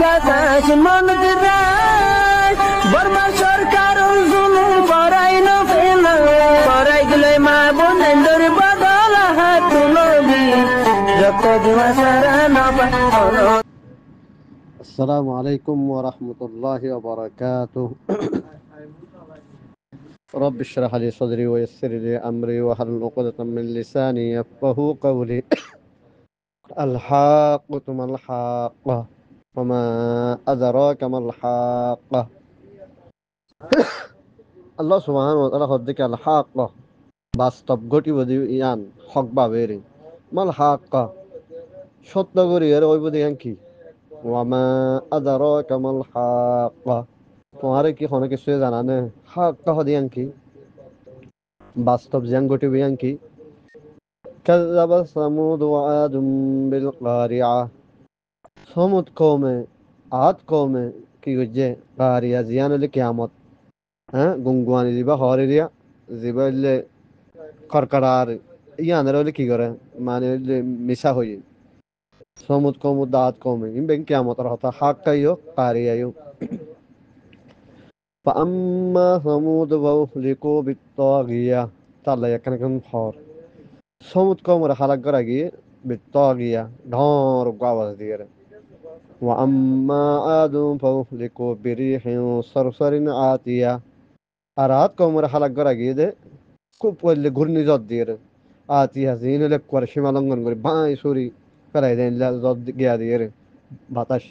বাতাস মন দিরাই বর্মা সরকার জুলুম করাই না ফেলা করাই গেলে মা বোনেদের বদল হাত তুলবি যত দিবা সারা না পালো। আসসালামু আলাইকুম ওয়া রাহমাতুল্লাহি ওয়া বারাকাতুহু। رب اشرح لي صدري ويسر لي أمري واحلل عقدة من لساني يفقهوا قولي. الحاقة ما الحاقة وما أدراك ما الحاقة. আল্লাহ সুবহানাহু ওয়া তাআলা হদ্দিকে আল হাক্কা বাস্তব ঘটিবদি ইয়ান হক বাবেরি মাল হাক্কা সত্য করি এর ওইবদি ইয়ান কি ওয়ামা আদারাকা মাল হাক্কা তোমারে কি কোনো কিছু জানা নে হাক্কা হদিয়ান কি বাস্তব জিয়ান ঘটিবি ইয়ান কি কাযাবা সামুদ ওয়া আদুম বিল কারিআ সমুদ কওমে আদ কওমে কি গজে কারিআ জিয়ান হলে কিয়ামত হ্যাঁ গুঙ্গুয়ানি দিবা হরে দিয়া জিবা হইলে করকরার ইয়ানের হলে কি করে মানে হইলে মিশা হয়ে সমুদ কমুদ দাঁত কমে ইমবেন কিয়ামতের হতা হাক কাইও কারিয়াইও فأما ثمود فأهلكوا بالطاغية তাহলে এখানে কোন ফর সমুদ কমরে হালাক করা গিয়ে بالطاغية ঢর আওয়াজ দিয়ে وأما عاد فأهلكوا بريح صرصر عاتية আর আদ কমরে হালাক করা গিয়ে দে খুব পড়লে ঘূর্ণিঝড় দিয়ে আতিয়া জিন লেক করে সীমা লঙ্ঘন করে বাঁই সুরি ফেলাই দেন ঝড় গিয়া দিয়ে বাতাস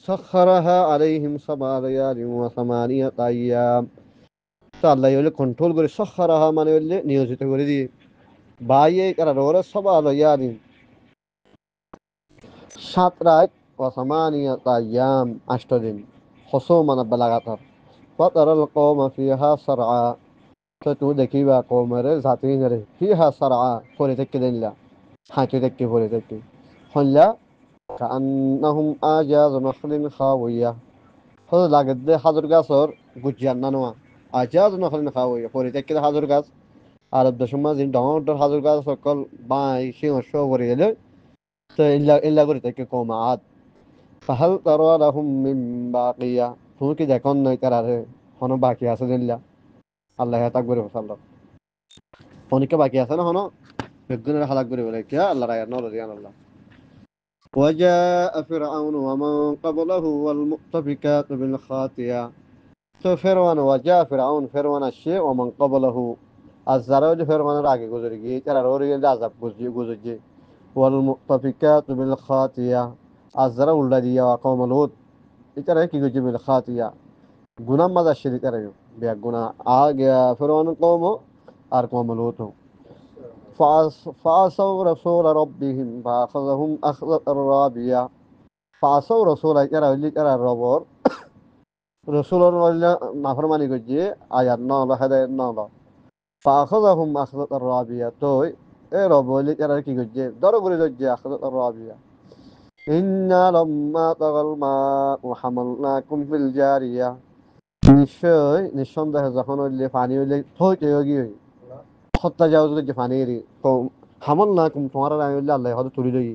سخرها عليهم 7 ليال و8 أيام আল্লাহ হইলে কন্ট্রোল করে সখরাহা মানে হইলে নিয়োজিত করে দিয়ে বাইয়ে কারা ওরা 7 ليال 7 রাত و8 أيام 8 দিন خصوما بلاغتر فترى القوم فيها صرعى তো তুই দেখিবা কৌমের জাতি রে ফিহা সারআ পরে থেকে দিনলা হাঁটে থেকে পরে থেকে হল্লা কান্নাহুম আজাজ নখলিন খাওয়িয়া হল লাগে দে হাজর গাছর গুজিয়ান না নোয়া আজাজ নখলিন খাওয়িয়া পরে থেকে হাজর গাছ আর দশমা দিন ডর হাজর গাছ সকল বাই সিংহ করে এলে তো ইল্লা ইল্লা করে থেকে কমা আদ ফাহাল তারা লাহুম মিন বাকিয়া তুমি কি দেখুন নাই তারারে হন বাকি আছে দিনলা আল্লাহ তাকবীর সাল্লাল্লাহু অনেকে বাকি আছে না হনো বেগুনের হালাক করে বলে কি আল্লাহ রায় নর দিয়ান আল্লাহ وجاء فرعون ومن قبله والمؤتفكات بالخاطئة তো ফেরওয়ান وجاء فرعون ফেরওয়ান আসছে ومن قبله আযারাও ফেরওয়ানের আগে গুজরে গিয়ে তারা ওরিয়েল আযাব গুজরে والمؤتفكات بالخاطئة আযারা উল্টা দিয়া কওম লুত এটারে কি গুজে বিল খাতিয়া গুনাহ মাজা শরীক করে বিয়া গুনাহ আগে ফেরওয়ান কওম আর কওম লুত فعصوا رسول ربهم فأخذهم أخذة رابية فعصوا رسول الربور رسول الله نافرماني كجي آيات نالا هداية نالا فأخذهم أخذة رابية توي اي ربو اللي كرا كي كجي ضربوا لجي أخذة رابية إنا لما طغى الماء وحملناكم في الجارية নিশ্চয় দেখা যখন হইলে পানি হইলে থইতে গিয়ে হত্যা যাওয়া যে পানির হামল না কুম তোমার হইলে আল্লাহ হয়তো তুলি লই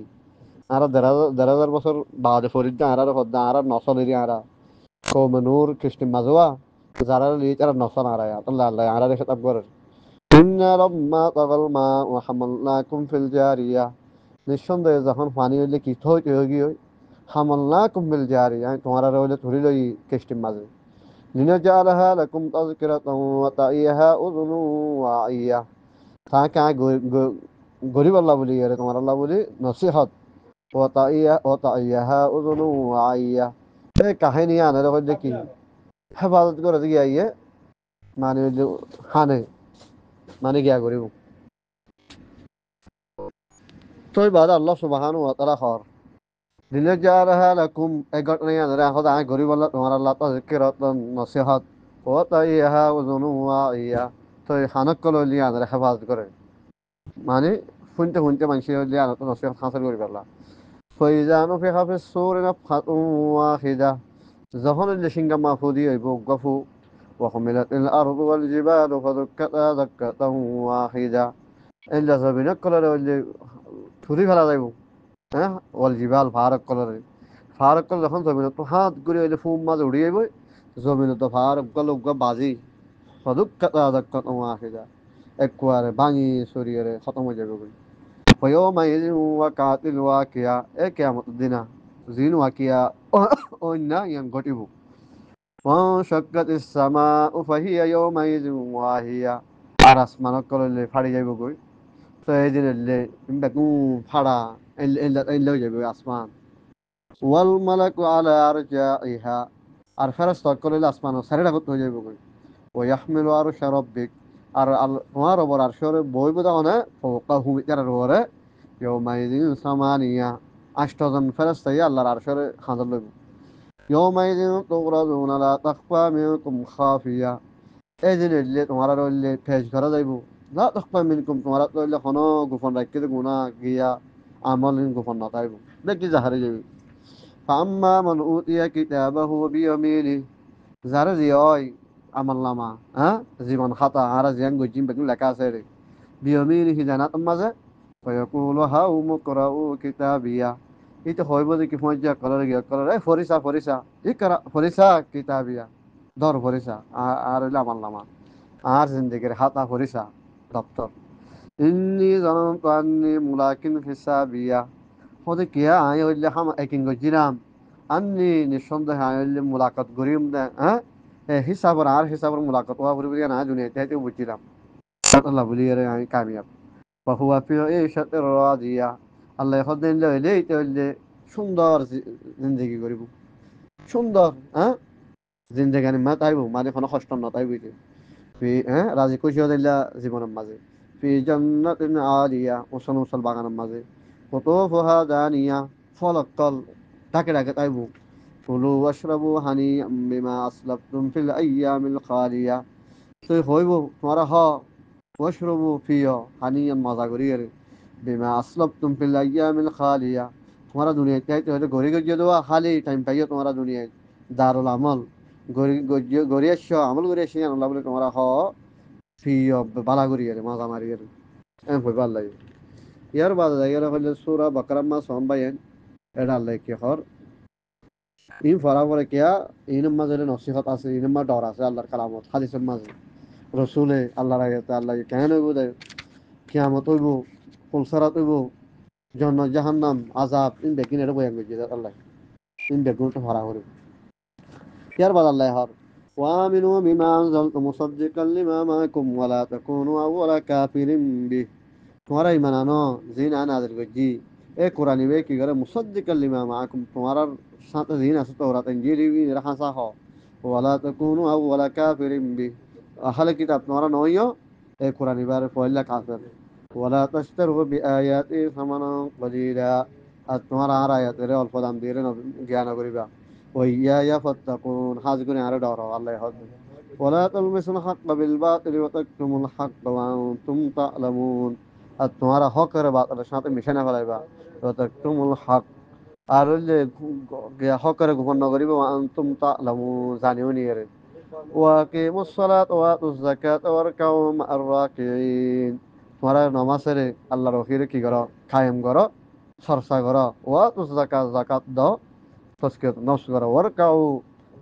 আর 1,500 বছর বাদে ফরিদ আর হদ্দা আর নসলের আর কৌম নূর খ্রিস্টান মাজওয়া যারা লিয়ে তারা নসল আর আল্লাহ আল্লাহ আর খেতাব করে ইন্না লাম্মা তাগাল মা ওয়া হামালনাকুম ফিল জারিয়া নিঃসন্দেহে যখন পানি হইলে কি থইতে গিয়ে হামালনাকুম ফিল জারিয়া তোমার হইলে তুলি লই খ্রিস্টান মাঝে লিনাজালাহা লাকুম তাযকিরাতাও ওয়া তাইয়াহা উযুনু ওয়াইয়া তাকে গরিব আল্লাহ বলি আরে তোমার আল্লাহ বলি নসিহত ওয়াতাইয়াহা উযুনু ওয়াইয়া এই কাহিনী আনার হইলে কি হেফাজত করে দিয়ে আইয়ে মানে হানে মানে গিয়া করিব তোই বাদ আল্লাহ সুবহানাহু ওয়া তাআলা খর লিনাজালাহা লাকুম এই ঘটনা আনারে এখন আয় গরিব আল্লাহ তোমার আল্লাহ তাযকিরাতান নসিহত ওয়াতাইয়াহা উযুনু ওয়াইয়া তো হানক কললি আনারে হেফাজত করে মানে শুনতে শুনতে মানুষের হইলে আনত নসিহত হাসিল করে পারলাম فإذا نفخ في الصور نفخة واحدة যখন হইলে সিংহা মাহফুদি হইব গফু وحملت الأرض والجبال فدكتا دكة واحدة إلا زمينك কলরে হইলে থুরি ফেলা যাইব হ্যাঁ والجبال ফারক কলরে ফারুক কল যখন জমিন তো হাত ঘুরে হইলে ফুম মাঝে উড়িয়ে বই জমিন তো ফারুক কল বাজি সদুক কাতা দক্কত ওয়াহিদা একবারে ভাঙি সরিয়ে খতম হয়ে যাবে বই হয়েও মাইজ ওয়াকাতিল ওয়াকিয়া এ কিয়ামত দিনা জিন ওয়াকিয়া অন্য ইয়ান ঘটিব وانشقت السماء فهي يومئذ واهية আর আসমানত করলে ফাড়ি যাইব কই তো এই দিন এলে বেগুন ফাড়া এলে এলে যাবে আসমান ওয়াল মালাকু আলা আরজাইহা আর ফেরেশতা করলে আসমান সারিটা করতে হয়ে যাবে কই ও ইয়াহমিলু আরশা রাব্বিক আর তোমার ওপর আরশের বই বোঝা মানে ফাওকাহু তার উপরে ইয়াউমাইযিন সামানিয়া আষ্টজন ফেরেশতা আল্লাহর আরশের হাজার লইব ইয়াউমাইযিন তুগরাদুনা লা তাখফা মিনকুম খাফিয়া এই যে নিলে তোমার রইলে ফেস ঘরা যাইব লা তাখফা মিনকুম তোমার রইলে কোন গোপন রাখতে গুনাহ গিয়া আমল গোপন নতাইব দেখি জাহারে যাইব ফাম্মা মান উতিয়া কিতাবাহু বিয়ামিনি যারা যে হয় আমল নামা হ্যাঁ জীবন খাতা আর জিয়ান গজিম বেগুন লেখা আছে রে বিয়ামিনি জানাত মাঝে ফয়াকুলু হাউ মুকরাউ কিতাবিয়া itu হইব যে কি ফজা করার গিয়া করার এই ফরিসা ফরিসা ইকরা ফরিসা কিতাবিয়া দর ফরিসা আর হইলো আমল নামা আর জিন্দেগির হাতা ফরিসা দপ্তর ইন্নি জানান্তু আন্নি মুলাকিন হিসাবিয়া হতে কিয়া আই হইলে হাম একিন গজিরাম আন্নি নিঃসন্দেহে আই হইলে মুলাকাত করিম না হ্যাঁ হিসাবর আর হিসাবর মুলাকাত ওয়া বলি না দুনিয়া তাইতে বুঝিলাম আল্লাহ বলি রে আমি কামিয়াব বহুয়া ফি ঈশাতির রাদিয়া আল্লাহ খদেন লইলে এটা হইলে সুন্দর জিন্দেগি করিব সুন্দর হ্যাঁ জিন্দেগানি মা তাইব মানে কোনো কষ্ট নতাইব ফি হ্যাঁ রাজি খুশি হইলা জীবনের মাঝে ফি জান্নাতিন আলিয়া উসল উসল বাগানের মাঝে কুতুফুহা দানিয়া ফলকল ডাকে ডাকে তাইব কুলু ওয়াশরাবু হানিআম বিমা আসলাফতুম ফিল আইয়ামিল খালিয়া তুই হইব তোমারা হ ওয়াশরাবু ফিয়া হানিআম মজা করিয়ে বিমা আসলাফতুম ফিল আইয়ামিল খালিয়া তোমারা দুনিয়াতে আইতে হয়তো গড়ি গজিয়ে দেওয়া খালি টাইম পাইও তোমারা দুনিয়ায় দারুল আমল গড়ি আসছ আমল করে আসি আল্লাহ বলে তোমরা হ ফিয়া বালা করিয়ে মজা মারিয়ে এম হইব আল্লাহ ইয়ার বাদ ইয়ার হইলে সূরা বাকারা মা সম্বায়েন এটা আল্লাহ কি হর ইন ফরা পরে কিয়া ইনম মাঝে নসিহত আছে ইনম মা ডর আছে আল্লাহর কালামত হাদিসের মাঝে রসুলে আল্লাহর আয়াতে আল্লাহ কেন হইব দেয় কিয়ামত হইব ফুলসারাত হইব জন্ন জাহান্নাম আযাব ইন বেকিন এটা বয়ান গজি আল্লাহ ইন বেগুন তো ভরা করে ইয়ার বাদ আল্লাহ হর ওয়ামিনু বিমা আনজালতু মুসাদ্দিকাল লিমা মাআকুম ওয়া লা তাকুনু আউওয়ালা কাফিরিন বিহি তোমারা ইমান আনো জিন আন নাযিল গজি এ কোরআনি বে কি করে মুসাদ্দিকাল লিমা মাআকুম তোমার সাথে জিন আছে তাওরাত ইনজিল রাখা সাহ ওয়া লা তাকুনু আউওয়ালা কাফিরিন বিহি আহলে কিতাব তোমারা নইও এ কোরআনি বারে পয়লা কাফের ওয়ালা তাশতারু বিআয়াতি সামানান কলিলা আর তোমার আর আয়াতের অল্প দাম দিয়ে জ্ঞান করিবা ওই ইয়া ফাত্তাকুন হাজ গুনে আর ডর আল্লাহ হদ ওয়ালা তালমিসুল হাক্কা বিল বাতিল ওয়া তাকতুমুল হাক্কা ওয়া আনতুম তা'লামুন আর তোমার হকের বাতিলের সাথে মিশে না ফেলাইবা ওয়া তাকতুমুল হক আর যে হকের গোপন করিবা ওয়া আনতুম তা'লামুন জানিও নি এর ওয়াকিমুস সালাত ওয়া আতুজ যাকাত ওয়ারকাউ মা'আর রাকিঈন তোমরা নামাজের আল্লাহর ওহিরে কি করো কায়েম করো চর্চা করো ওয়া আতুজ যাকাত যাকাত দাও তসকিয়াত নফস করো ওয়ারকাউ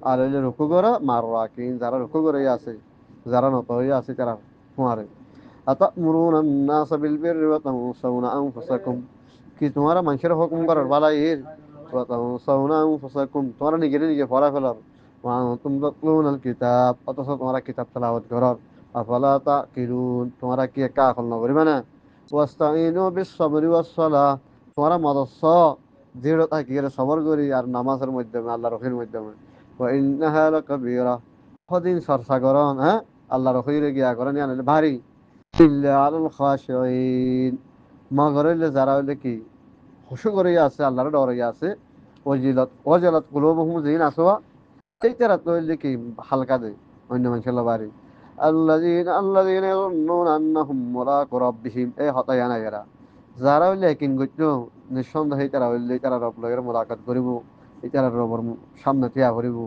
আর এই রুকু করো মা'আর রাকিঈন যারা রুকু করে আছে যারা নত হয়ে আছে তারা তোমারে আতা'মুরুনা আন-নাসা বিল বিররি ওয়া তানসাউনা আনফুসাকুম কি তোমরা মানুষের হুকুম করার বালাইর ওয়া তানসাউনা আনফুসাকুম তোমরা নিজে পড়া ফেলার وأنتم تتلون الكتاب অথচ তোমরা কিতাব তেলাওয়াত করো আফালা তাকিলুন তোমরা কি একা আকল না করিবে না ওয়াস্তাইনু বিস-সাবরি ওয়াস-সালাহ তোমরা মদস্স দৃঢ় থাকিয়ে সবর করি আর নামাজের মাধ্যমে আল্লাহর রহির মাধ্যমে ওয়া ইন্নাহা লাকাবীরা হদিন সরসাগরন হ্যাঁ আল্লাহর রহিরে গিয়া করেন জানেন ভারী ইল্লা আলাল খাশিঈন মাগরিলে যারা হইলে কি খুশু করে আছে আল্লাহর ডরে আছে ওয়াজিলাত কুলুবুহুম জিন আসওয়া এই তারা তো হইলে কি হালকা দেয় অন্য মানুষের বাড়ি আল্লাযীনা ইয়াযুন্নুনা আন্নাহুম মুলাকু রাব্বিহিম এই হতায়া না এরা যারা হইলে কিন গইতো নিঃসন্দেহে তারা হইলে তারা রব লগের মুলাকাত করিব এই তারা রবর সামনে থিয়া করিব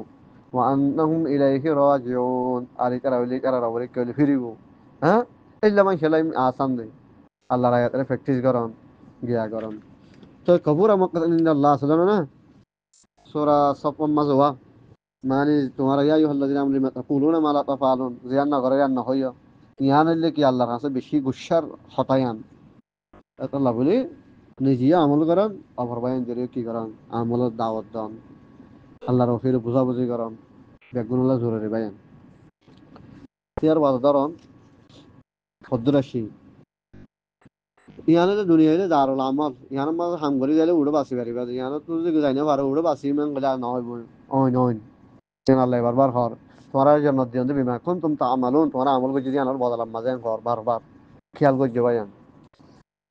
ওয়া আন্নাহুম ইলাইহি রাজিউন আর তারা হইলে তারা রবরে কইলে ফিরিব হ্যাঁ ইল্লা মান শালাই আসান দেয় আল্লাহর আয়াতের প্র্যাকটিস করন গিয়া করন তো কবুরা মুকাদ্দামিন আল্লাহ সুবহানাহু না সূরা সফফ মাজওয়া মানে তোমার ইয়া আইয়ুহাল্লাযিনা আমানু লিমা তাকুলুনা মা লা তাফআলুন জিয়ান না করে না হইয়া ইয়ান হইলে কি আল্লাহর কাছে বেশি গুসার হতায়ান এত আল্লাহ বলি নিজে আমল করেন অপর বাইন জরিয়ে কি করেন আমলের দাওয়াত দান আল্লাহর ওফির বুঝাবুঝি করেন বেগুনুল্লাহ জরুরি বাইন তিয়ার বাদ ধরন ফদ্দুরাশি ইয়ানে তো দুনিয়া হইলে দারুল আমল ইয়ানে মাঝে হাম করি যাইলে উড়ে বাঁচি পারিবা ইয়ানে তুই যদি যাই না পারো উড়ে বাঁচি মান গলা নয় বই ওই নয় চেন আল্লাহ বারবার হর তোমার জন্য দিয়ন্তে বিমা কোন তুমি তা আমালুন তোমার আমল করে যদি আনার বদলাম মাঝে হর বারবার খেয়াল করছে ভাইয়ান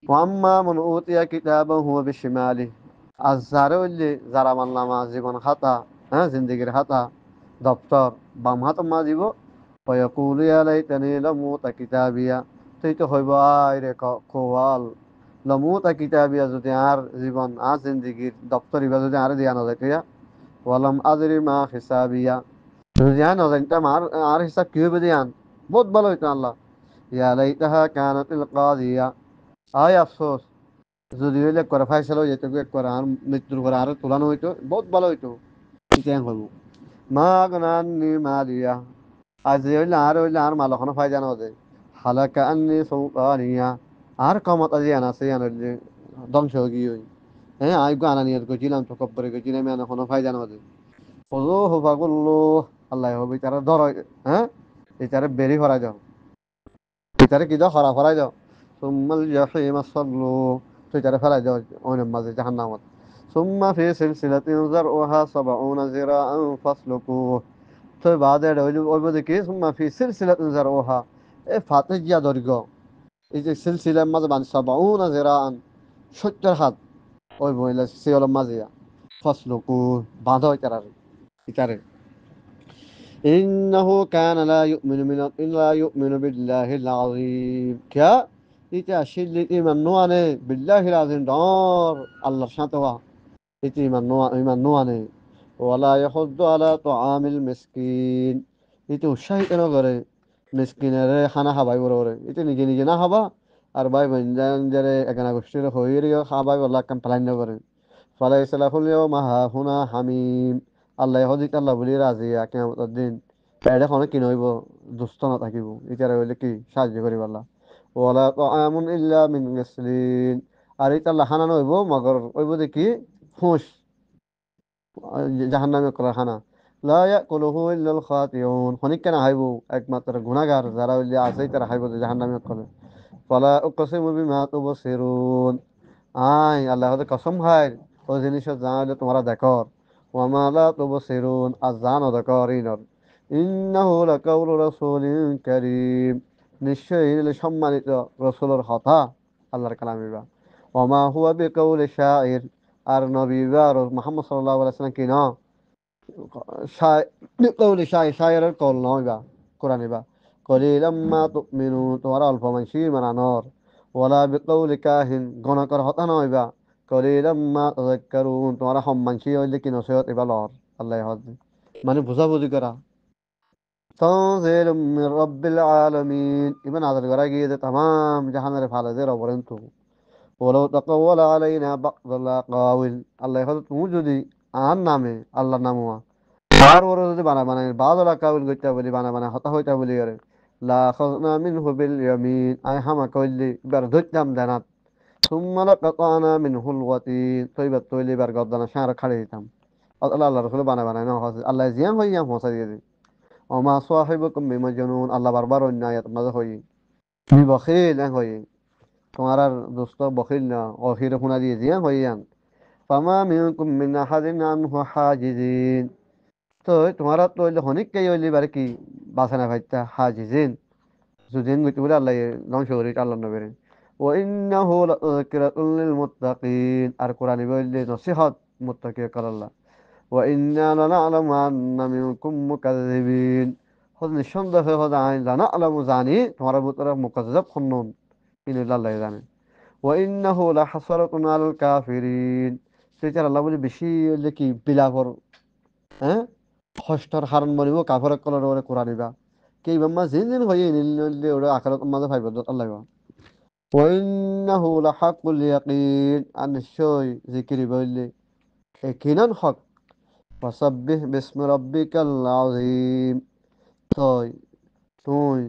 ওয়াম্মা মান উতিয়া কিতাবাহু বিশিমালি আযারে হইলে যারা মানলামা জীবন খাতা হ্যাঁ জিন্দেগির খাতা দপ্তর বাম হাত মা দিব ويقول يا ليتني لموت كتابيا তুই তো হইব আয় রে কোয়াল লমুতা কিতাবিয়া যদি আর জীবন আর জিন্দিগির দপ্তর ইবা যদি আর দিয়া না যাইতিয়া ওয়ালাম আদরি মা হিসাবিয়া যদি আর না জানতাম আর হিসাব কি হইবে দিয়ান বহুত ভালো হইতো আল্লাহ ইয়া লাইতাহা কানাতিল কাদিয়া আয় আফসোস যদি হইলে করে ফাইসাল হয়ে যেত করে আর মৃত্যুর করে আর তুলানো হইতো বহুত ভালো হইতো কেন হইব মা গনানি মালিয়া আজ হইলে আর মালখানো ফাই জানো যে হালাকা আন্নি সৌকানিয়া আর কমত আজি আনা সে আনা ধ্বংস হয়ে গিয়ে হ্যাঁ আই গো আনা নিয়ে গেছিলাম তো কব্বরে গেছিলাম আমি আনা কোনো ফাই জানো যে ওজো হবা করলো আল্লাহ হবে তারা ধর হ্যাঁ এটারে বেরি ভরাই দাও এটারে কি দাও হরা ভরাই দাও সুম্মাল জাহিম সাল্লু তো এটারে ফেলাই দাও ওই মাঝে জাহান্নামত সুম্মা ফি সিলসিলাতিন যারউহা 70 জিরাআন ফাসলুকু তো বাদে ওই দেখি সুম্মা ফি সিলসিলাতিন যারউহা এ ফাতিজিয়া দৈর্ঘ্য এই যে সিলসিলার মাঝে বান 70 জিরাআন 70 হাত ওই বইলা সিওলের মাঝে ফাসলুকু বাঁধো এটারে إنه كان لا يؤمن بالله العظيم كيا إتا شل إيمان نوانه بالله العظيم دار الله شاتوا إتا إيمان نوانه ولا يحض على طعام المسكين إتا شيء نغره مسكين রে খানা খাবাই বড় এটা নিজে নিজে না খাবা আর ভাই বন্ধন যারে একানা গোষ্ঠীর হইরিও খাবাই বলা কাম প্ল্যান করে ফালাইসা লাহুল ইয়াউমা হাহুনা হামিম আল্লাহ হদিক আল্লাহ বলি রাজি কিয়ামতের দিন এটা কোনো কি নইব দুস্থ না থাকিব ইতারে হইলে কি সাহায্য করিব আল্লাহ ওয়ালা তাআমুন ইল্লা মিন গিসলিন আর এটা আল্লাহ খানা নইব মগর হইব দেখি ফুস জাহান্নামে করা খানা লা ইয়াকুলুহু ইল্লাল খাতিউন হনিক কেন হাইব একমাত্র গুনাহগার যারা হইলে আছে তারা হাইব জাহান্নামে করে ফালা উকসিমু বিমা তুবসিরুন আই আল্লাহ কসম খায় ওই জিনিস জানাইলে তোমরা দেখো ওয়ামা লা তুবসিরুন আর জানো দেখো ইনর ইন্নাহু লাকাউলু রাসূলিন কারীম নিশ্চয়ই এগুলো সম্মানিত রাসূলের কথা আল্লাহর কালামিবা ওয়ামা হুয়া বিকাউলি শাইর আর নবী বা মুহাম্মদ সাল্লাল্লাহু আলাইহি ওয়াসাল্লাম কি না বিকাউলি শাইরের কল নয়বা কোরআনিবা কলিলাম মা তুমিনুন তোমরা অল্প মানুষই মানানোর ওয়ালা বিকাউলি কাহিন গণকর হতা নয়বা কলিলাম মা তাযাক্কারুন তোমরা সম্মানশী হইলে কি নসিহত এবার লর আল্লাহ মানে বুঝাবুঝি করা تنزيل من رب العالمين إيمان هذا الغراقي تمام جهنم فعل زي ربرنتو ولو تقول علينا بعض الأقاويل الله يخذ موجودي عن نامه الله نامه আর ওরা যদি বানায় বাদলা কাবিল করতে বলি বানা হতা হইতা বলি আরে লা খাযনা মিনহু বিল ইয়ামিন আই হামা কইলি বার ধরতাম জানাত সুম্মা লাকাতানা মিনহুল ওয়াতিন তৈবাত তৈলি বার গদনা সার খাড়ে দিতাম আল্লাহ আল্লাহ রাসূল বানায় না আল্লাহ জিয়াম হইয়াম হোসা দিয়ে وما صاحبكم بمجنون الله বারবার অন্য আয়াত মাঝে হই তুমি বখিল হই তোমার আর দোস্ত বখিল না অখির শুনা দিয়ে জিয়া হইয়ান ফামা মিনকুম মিন আহাদিন আনহু হাজিজিন তো তোমারা তো হনিক কে হইলি বার কি বাসনা ভাইতা হাজিজিন সুদিন গতি বলে আল্লাহ ধ্বংস করি আল্লাহ নবীর ও ইন্নাহু লাযিকরাতুল লিল মুত্তাকিন আর কোরআনে বললে নসিহত মুত্তাকি কাল্লাহ وإنا لنعلم أن منكم مكذبين خذ নিঃসন্দেহ খোদা আইন জানা আলামু জানি তোমার ভিতরে মুকাজ্জাব খুন্নুন ইন আল্লাহ জানে وإنه لحسرة على الكافرين সেটার আল্লাহ বলে বেশি হইলে কি বিলাপর হ্যাঁ কষ্টর হারণ বলিব কাফর কলর ওরে কোরআনিবা কি বাম্মা জিন হই নিলে ওরে আখিরাত মাঝে পাইব আল্লাহ وإنه لحق اليقين أن الشيء ذكر بيلي একিনান হক ফাসাব্বিহ বিসমি রাব্বিকাল আযীম। তুই তুই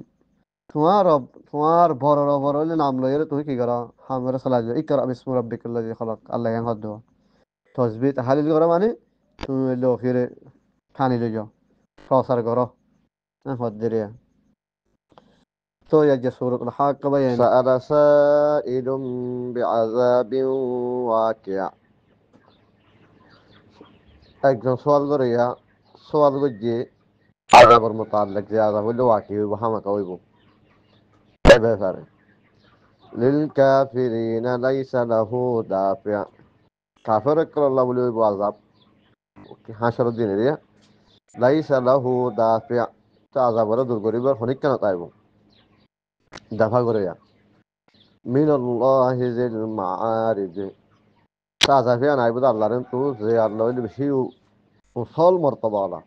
তোমার রব, তোমার বড় রব হইলে নাম লইরে তুমি কি করো? হামরে সালাত ইকরা বিসমি রাব্বিকাল্লাযী খালাক, আল্লাহ ইয়ান হদ তসবিহ তাহলিল করো মানে তুমি হইলে ফিরে খানি লই যাও প্রসার করো হদ দেরিয়া। তো এই যে সূরাতুল হাক্কা বায়ান সাআলা সাইলুম বিআযাবিন ওয়াকিআ, একজন সওয়াল করে সওয়াল করছে আযাবের মোতাল্লিক, যে আযাব হইলে ওয়াকি হইব, হামাকা হইব এই ব্যাপারে। লিল কাফিরিনা লাইসা লাহু দাফিআ, কাফের আল্লাহ বলে হইব আযাব হাসরের দিনে রে, লাইসা লাহু দাফিআ, তা আযাবরে দূর করিবার হনিক কেন তাইব দাফা করে মিনাল্লাহি যিল মাআরিজ, তা আযাবিয়া নাইব আল্লাহর তো যে আল্লাহ হইলে বেশি উসল মর্তবা আলা।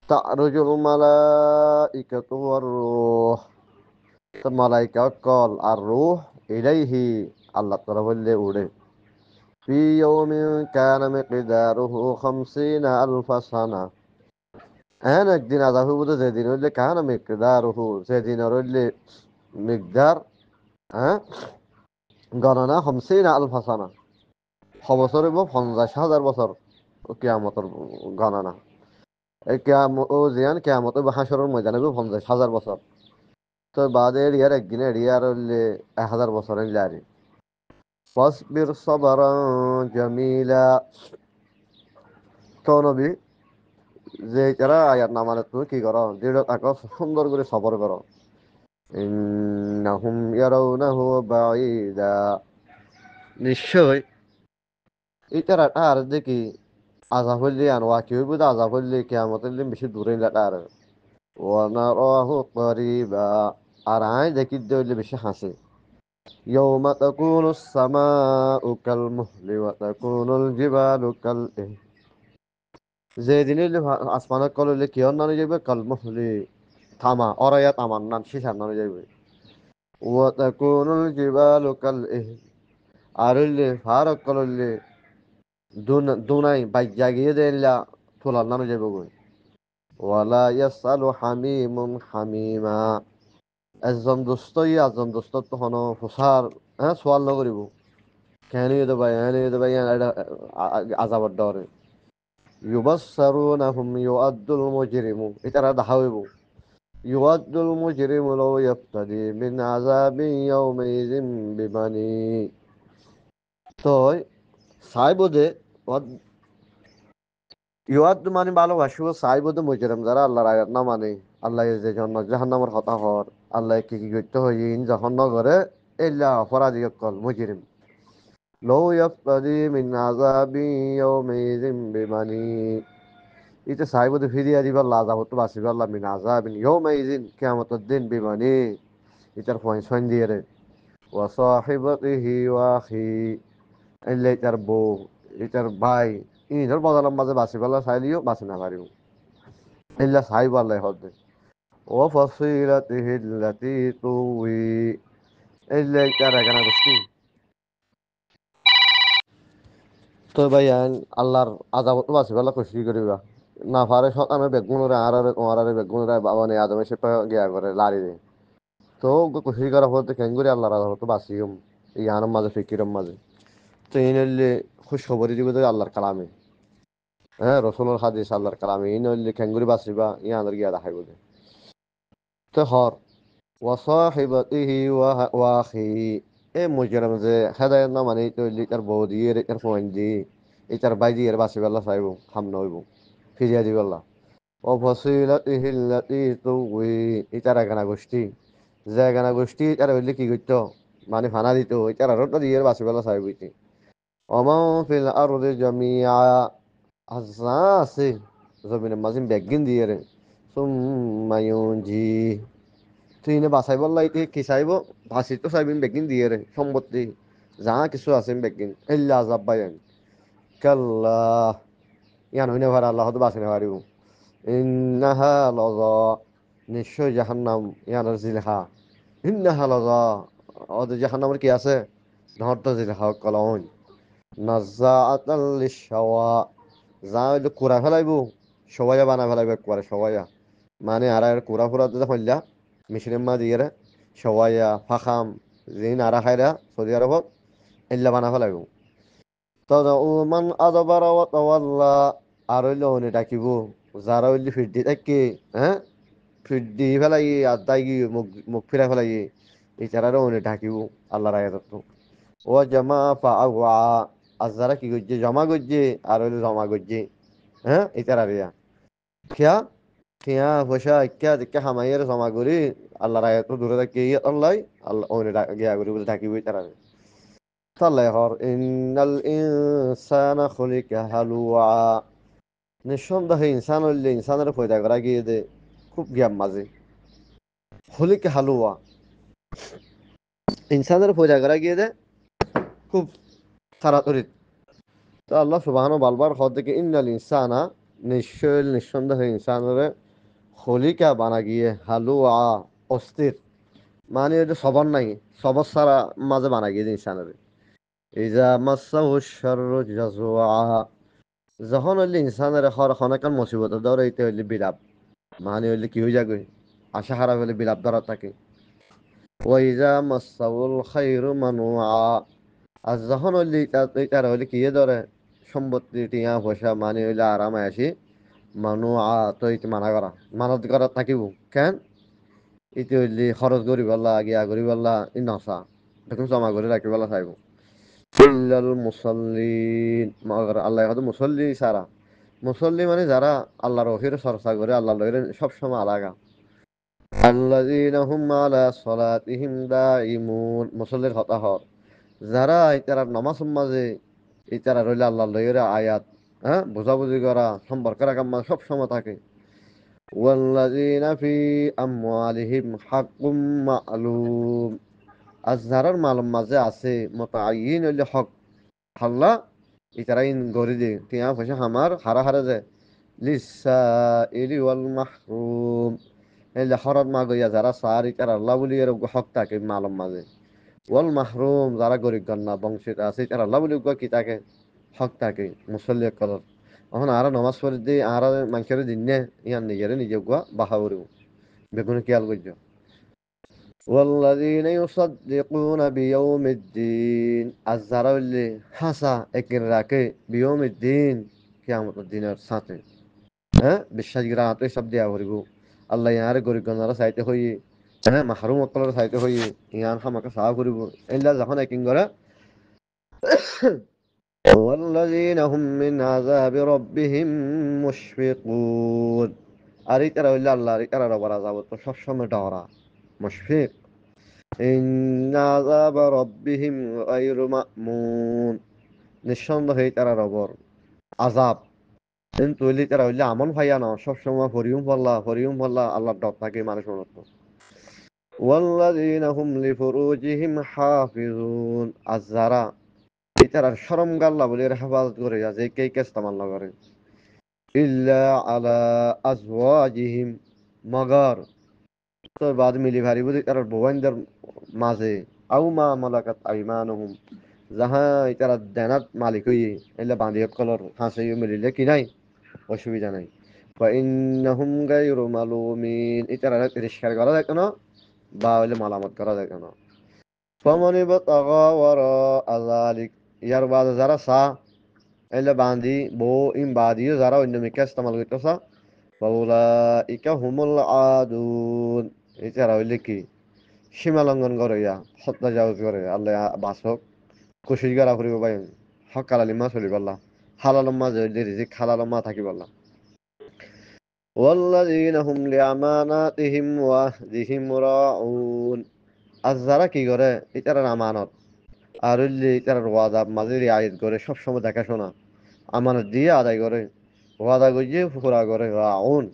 তা'রুজুল মালাইকাতু ওয়ার রূহ, তো মালাইকা কল আর রূহ ইলাইহি, আল্লাহ তাআলা বললে উড়ে। ফি ইয়াউমিন কানা মিকদারুহু 50 আলফা সানা, এন একদিন আযাব হইব যেদিন হইলে কানা মিকদারুহু, যেদিন হইলে মিকদার, হ্যাঁ গণনা 50 আলফা সানা, বছর হইব 50,000 বছর কিয়ামতের গণনা। এই ও জিয়ান কিয়ামত হইব হাসরের ময়দান হইব 50,000 বছর। তো বাদে ইয়ার একদিন এরিয়ার হইলে 1,000 বছর হইলে আরি। ফাসবির সাবরান জামিলা, তো নবী যে যারা আয়াত না মানে তুমি কি করো, দৃঢ় থাকো, সুন্দর করে সবর করো। ইন্নাহুম ইয়ারাউনাহু বাঈদা, নিশ্চয় এই তারাটা আর দেখি আযাব হইলে আনওয়া কি হইব, আযাব হইলে কিয়ামতের দিন বেশি দূরে লাটা আর ওয়া নারাহু করিবা, আর আই দেখি হইলে বেশি হাসে। ইয়াউমা তাকুনুস সামাউ কাল মুহলি ওয়া তাকুনুল জিবালু কাল ইহন, যেদিন হইলে আসমানের কল হইলে কি নানো যাইবে, কাল মুহলি থামা অরাইয়া তামান নান শিশার নানো যাইবে। ওয়া তাকুনুল জিবালু কাল ইহন, আর হইলে ফারক কল হইলে দুনাই বাইক জাগিয়ে দেলা তোলার নানো যাইব গই। ওয়ালা ইয়াসালু হামিমুন হামিমা, একজন দুষ্ট একজন দুষ্ট তখন হুসার সোয়াল নকরিব, কেন ভাই এনে ভাই আজাবার ডরে। ইউবাসসারুনাহুম ইউআদ্দুল মুজরিমু, এটারা দেখা হইব। ইউআদ্দুল মুজরিমু লাউ ইয়াফতাদি মিন আযাবি ইয়াউমাইযিন বিবানি, তো সাইব দে ইউআদ মানে ভালোবাসিব, সাইব দে মুজরিম যারা আল্লাহর আয়াত না মানে, আল্লাহ যে জন্য জাহান্নামের কথা হর, আল্লাহ কি কি করতে হইন যখন নগরে এল্লা অপরাধী কল মুজরিম। লৌ ইয়াফতাদি মিন আযাবি ইয়াউমাইযিন বিবানি, ইতে সাইবতে ফিরিয়া দিবার লাজাবত বাঁচিবার লা মিন আযাবিন ইয়াউমাইযিন, কিয়ামতের দিন বিবানি ইতার পয়সন দিয়ে রে। ওয়া সাহিবাতিহি ওয়া আখি, এলে ইতার বউ ইতার ভাই ইনর বদলাম মাঝে বাঁচিবার লা চাইলিও বাঁচি না পারিব, এল্লা সাইবার লাই হদে। ও ফাসিলাতিহি আল্লাতী তুই, এলে ইতার এখানে গোষ্ঠী। তো ভাই আল্লাহর আজাবত বাঁচিবার কষ্ট করিবা না পারে সকালে বেগুনরে আর তোমার বেগুনরে বাবা নেই আদমে সে গিয়া করে লাড়ি দে। তো কষ্ট করার পর কেন করে আল্লাহর আজাবত বাঁচিম ইয়ানোর মাঝে ফিকিরম মাঝে। তো এই নইলে খুশ খবরই দিব আল্লাহর কালামে, হ্যাঁ রসুলের হাদিস আল্লাহর কালামে, এই নইলে কেন করে বাঁচিবা ইয়ানোর গিয়া দেখাইব দে। তো হর ওয়াসাহিবাতিহি ওয়া আখি, এ মুজরিম যে হেদায়েত না মানে তো লিটার বউ দিয়ে এটার ফোন দি এটার বাই দিয়ে বাঁচিবাল্লা চাইব সামনে হইব ফিরিয়া দিবাল্লা। ও ফসিলাতিহি আল্লাতী তুই, ইটার একানা গোষ্ঠী যে একানা গোষ্ঠী ইটার হইলে কি করত মানে ফানা দিত, ইটার আরো দিয়ে বাঁচিবাল্লা চাইব ইতি। ওমা ফিল আরদি জামিআ, আযা আছে জমিনের মাঝে বেগিন দিয়ে রে, সুম্মা ইউনজি, তুই এনে বাঁচাইব লাইতে কি চাইব, বাঁচি তো চাইবিন বেগিন দিয়ে রে সম্পত্তি যা কিছু আছে বেগিন এল্লা আজাব বাইন। কাল্লা, ইয়ান হইনে পারে আল্লাহ হয়তো বাঁচিনে পারিব। ইন্নাহা লযা, নিশ্চয় জাহান্নাম ইয়ানোর জিলহা, ইন্নাহা লযা, ওদের জাহান্নামের কি আছে ধরতে জিলহা কলন। নাজ্জাআতাল লিশাওয়া, যা হইলে কুড়া ফেলাইব সবাই বানা ফেলাইব একবারে সবাই মানে আর কুড়া ফুরা দিতে হইলা মিশরের মা দিয়ে সবাই ফাখাম জিন আরা খাইরা সৌদি আরবত এল্লা বানা ফেলাইব মান আদবারা ওয়া তাওয়াল্লা আর হইলে অনে ডাকিব যারা হইলে ফিরদি থাকি হ্যাঁ ফিরদি ফেলাই আদাই গিয়ে মুখ মুখ ফিরা ফেলাই এই চারারও অনে ডাকিব আল্লাহ রায় ও জমা ফাআওয়া আর যারা কি করছে জমা করছে আর হইলে জমা করছে হ্যাঁ এই চারারিয়া খেয়া খেয়া পয়সা ইক্কা দিক্কা হামাইয়ের জমা করি আল্লাহ রায় দূরে থাকি আল্লাহ আল্লাহ অনে গিয়া করি বলে ডাকিব এই চারারে তাল্লাই হর ইন্নাল ইনসানা খুলিকা হালুয়া নিঃসন্দেহে ইনসান হইলে ইনসানের পয়দা করা গিয়ে দে খুব জ্ঞান মাঝে খুলিকা হালুয়া ইনসানের পয়দা করা গিয়ে দে খুব তাড়াতাড়ি তো আল্লাহ সুবহানাহু বালবার হদ থেকে ইন্নাল ইনসানা নিশ্চয় নিঃসন্দেহে ইনসানের খুলিকা বানা গিয়ে হালুয়া অস্থির মানে এটা সবার নাই সবার সারা মাঝে বানা গিয়ে ইনসানের ইজা মাসাহু শাররু জাজুআ যখন হইলে ইনসানের খনকান মুসিবত ধরে এইতে হইলে বিলাপ মানে হইলে কি হয়ে যাবে আশা খারাপ হইলে বিলাপ ধরা থাকে ওয়াইজা মাসাউল খাইরু মানুআ আর যখন হইলে তার হইলে কি ধরে সম্পত্তি টিয়া পয়সা মানে হইলে আরামে আসি মানুআ তো ইতি মানা করা মানত করা থাকিব কেন ইতি হইলে খরচ করি বললা গিয়া করি বললা ই নসা দেখুন জমা করে রাখি বলা চাইব ইল্লাল মুসাল্লিন মগর আল্লাহ হয়তো মুসল্লি সারা মুসল্লি মানে যারা আল্লাহর ওহির চর্চা করে আল্লাহর ওহির সবসময় আলাগা আল্লাযীনা হুম আলা সালাতিহিম দাঈমুন মুসল্লির কথা হর যারা ইতারা নামাজ মাঝে ইতারা রইলে আল্লাহর ওহির আয়াত হ্যাঁ বুঝাবুঝি করা সম্পর্ক রাখা সব সময় থাকে ওয়াল্লাযীনা ফি আমওয়ালিহিম হাক্কুম মা'লুম আর যারার মালুম মাঝে আছে মুতাআয়্যিন হইলে হক হাল্লা ইতারাইন গরি দে টিয়া পয়সা হামার হারা হারা যায় লিসা ইলি ওয়াল মাহরুম এই হরত মা গইয়া যারা সার ইতার আল্লাহ বলি এর হক থাকে মালুম মাঝে ওয়াল মাহরুম যারা গরিব গন্না বংশিত আছে ইতার আল্লাহ বলি কি থাকে হক থাকে মুসল্লি কলর এখন আর নমাজ পড়ি দি আর মানুষের দিন নে ইয়ান নিজের নিজে গুয়া বাহা করিব বেগুনে খেয়াল করছো والذين يصدقون بيوم الدين الزرع اللي حسا اكراكي بيوم الدين قيامة الدين ساتي ها بالشجرات سب ديا ورغو الله يار غوري گنارا سايته هوي ها محروم وقلر سايته هوي يان حمك صاف ورغو الا زخن اكين غرا والذين هم من عذاب ربهم مشفقون আরে তারা হইলে আল্লাহ আরে তারা রবার আযাব তো সব সময় ডরা মুশফিক ইন্না আযাবা রাব্বিহিম গায়রু মা'মুন নিঃসন্দেহে তারা রবর আযাব কিন্তু হইলে তারা হইলে আমন ভাইয়া না সব সময় হরিউম পাল্লা আল্লাহর ডর থাকে মানুষের মতো ওয়াল্লাযীনা হুম লিফুরুজিহিম হাফিজুন আযারা তারা শরম গাল্লা বলে হেফাজত করে যে কে ইস্তেমাল না করে ইল্লা আলা আজওয়াজিহিম মগর তোর বাদ মিলি ভারি বুঝি তার ভগবানদের মাঝে আউ মা মালাকাত আইমানুহুম যাহা তারা দেনাত মালিক হইয়ে এলে বান্ধিয়ত কলর হাসে মিলিলে কি নাই অসুবিধা নাই বা ইন্নাহুম গায়রু মালুমিন ইতারা তিরস্কার করা যায় কেন বা হইলে মালামত করা যায় কেন ফামানি বাতাগা ওয়ারা আযালিক ইয়ার বাদ যারা সা এলে বান্ধি বউ ইম বাদিও যারা অন্য মিকা ইস্তেমাল করতেছা ফাউলাইকা হুমুল আদুন এছাড়া হইলে কি সীমা লঙ্ঘন করে হত্যা জাউজ করে আল্লাহ বাসক কুশিস গারা ফুরিব ভাই হকাল আলিমা চলি পারলা হালাল মা জইলে রিজিক হালাল মা থাকি পারলা ওয়াল্লাযীনা হুম লিআমানাতিহিম ওয়া আহদিহিম রাউন আর যারা কি করে এটার আমানত আর হইলে এটার ওয়াদা মাঝে রিয়ায়ত করে সবসময় দেখাশোনা আমানত দিয়ে আদায় করে ওয়াদা গজিয়ে পুরা করে রাউন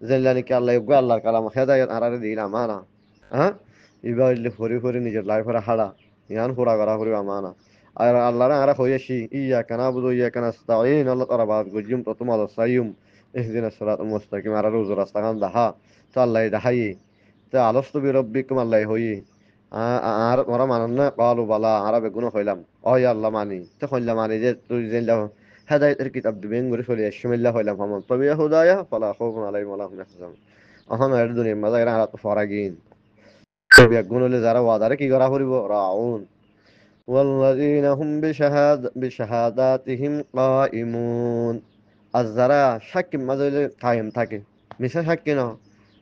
জেলানি কি আল্লাহ ইবগা আল্লাহর কালাম হেদায়েত আরারে দিন আমানা হ্যাঁ ইবা হইলে ফরি ফরি নিজের লাইফের হাড়া ইয়ান পুরা করা করি আমানা আর আল্লাহর আরা হইয়াছি ইয়াকা নাবুদু ইয়াকা নাস্তাঈন আল্লাহ তাআলা বাদ গজিম তো তোমার সাইয়ুম ইহদিনাস সিরাতাল মুস্তাকিম আর রুজুর রাস্তাখান দাহা তো আল্লাহ দাহাই তো আলস্তু বিরব্বিকুম আল্লাহ হই আর ওরা মানন না কালু বালা আরা বেগুন হইলাম ও আল্লাহ মানি তো হইলাম মানি যে তুই জেলা হেদায়েতের কিতাব দিবেন করে চলে বিসমিল্লাহ হইলাম ফামান তাবিয়া হুদায়া ফালা খাউফুন আলাইহিম ওয়া লা হুম ইয়াহজানুন এখন এর দুনিয়ার মাঝে এরা তো ফরাগিন তবে গুণ হলে যারা ওয়াদারে কি করা করিব রাউন ওয়াল্লাযীনা হুম বিশাহাদাতিহিম কাইমুন আর যারা সাক্ষী মাঝে হইলে কায়েম থাকে মিশা সাক্ষী না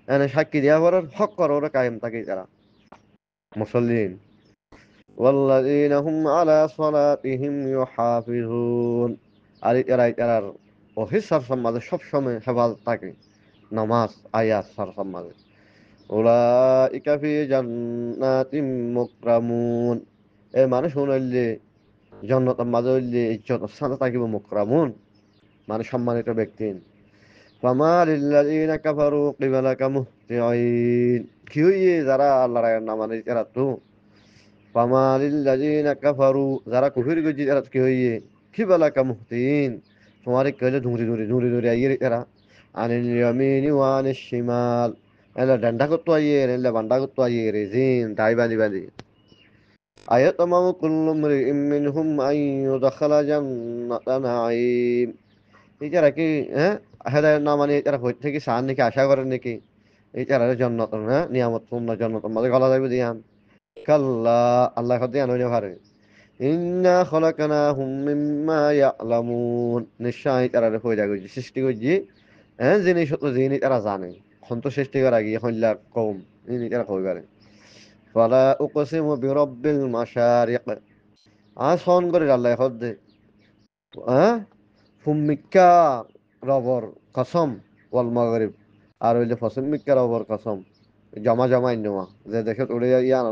এনে সাক্ষী দিয়া করার হক করার কায়েম থাকে তারা মুসল্লিন ওয়াল্লাযীনা হুম আলা সালাতিহিম ইউহাফিজুন আর এরার অফিস সারসাম মাঝে সবসময় হেফাজত থাকে নামাজ আয়াত সারসাম মাঝে উলাইকা ফি জান্নাতিম মুকরামুন এ মানুষ হইলে জান্নাতের মাঝে হইলে ইজ্জত স্থানে থাকিব মুকরামুন মানে সম্মানিত ব্যক্তি ফামা লিল্লাযীনা কাফারু কিবালাকা মুহতিঈন কি হইয়ে যারা আল্লাহর নাম মানে এরা তো ফামা লিল্লাযীনা কাফারু যারা কুফর গজি এরা কি হইয়ে কিবালাকা মুহতিঈন তোমারে কইলে ধুরি আইয়ে এরা আনিল ইয়ামিনি ওয়া আনিশ শিমাল এলা ডান্ডা করতে আইয়ে এলা বান্ডা করতে আইয়ে রেজিন দাই বানি আয়াতমাউ কুল্লু মরিইম মিনহুম আন ইউদখালা জান্নাতা নাঈম এটারা কি হ্যাঁ হেদায়েত না মানে এটারা হইতে থেকে সান নাকি আশা করেন নাকি এটারা জান্নাত হ্যাঁ নিয়ামত পূর্ণ জান্নাত মাঝে গলা যাবে দিয়ান কাল্লা আল্লাহ হতে আনইনে পারে ইন্না খলাকনাহুম মিম্মা ইয়ালামুন নিশ্চয় এটারা হইয়া গইছি সৃষ্টি কইছি হ্যাঁ জিনিস তো জিনিস এরা জানে হন্ত সৃষ্টি করার আগে হইলা কম জিনিস এরা কই পারে ফালা উকসিমু বিরাব্বিল মাশারিক আসন করে আল্লাহ হদে হ্যাঁ ফুম্মিকা রবর কসম ওয়াল মাগরিব আর হইলে ফসম্মিকা রবর কসম জমা নেওয়া যে দেখে উড়ে ইয়ান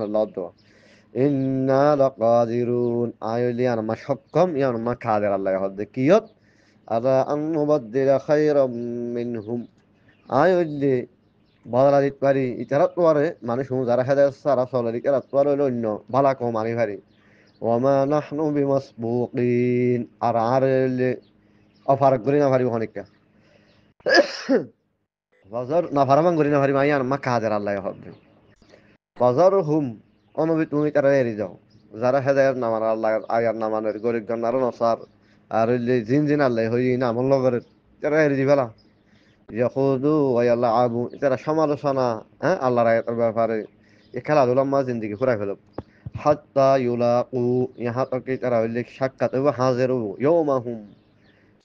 আল্লাহ দেওয়া ইন্না লাকাদিরুন আয় হইলে ইয়ান মা সক্ষম ইয়ান মা কাদের আল্লাহ হদে কিয়ত আলা আন নুবাদদিলা খায়রাম মিনহুম আয় হইলে বদলা দিতে পারি ইতারা তো আরে মানুষ যারা হেদায়েত সারা চলে ইতারা তো আর হইলো অন্য ভালা কম আমি পারি ওয়ামা নাহনু বিমাসবুকিন আর অফারক করি না পারিব অনেকটা বাজার না ফারামান করি না পারিব আইয়ান মা কাদের আল্লাহ হবে বাজার হুম অনবি তুমি তারা এড়ি যাও যারা হেদায়েত নামান আল্লাহ আয়ার নামানের গরিব গন্নার নসার আর হইলে জিন আল্লাহ হই না আমল করে তারা এড়ি দিবেলা ইয়াকুদু ওয়া ইয়ালআবু তারা সমালোচনা হ্যাঁ আল্লাহর আয়াতের ব্যাপারে এই খেলাধুলা মা জিন্দেগি ফুরাই ফেলব হাত্তা ইউলাকু ইহা তাকে তারা হইলে সাক্ষাৎ হইব হাজির হইব ইয়াউমাহুম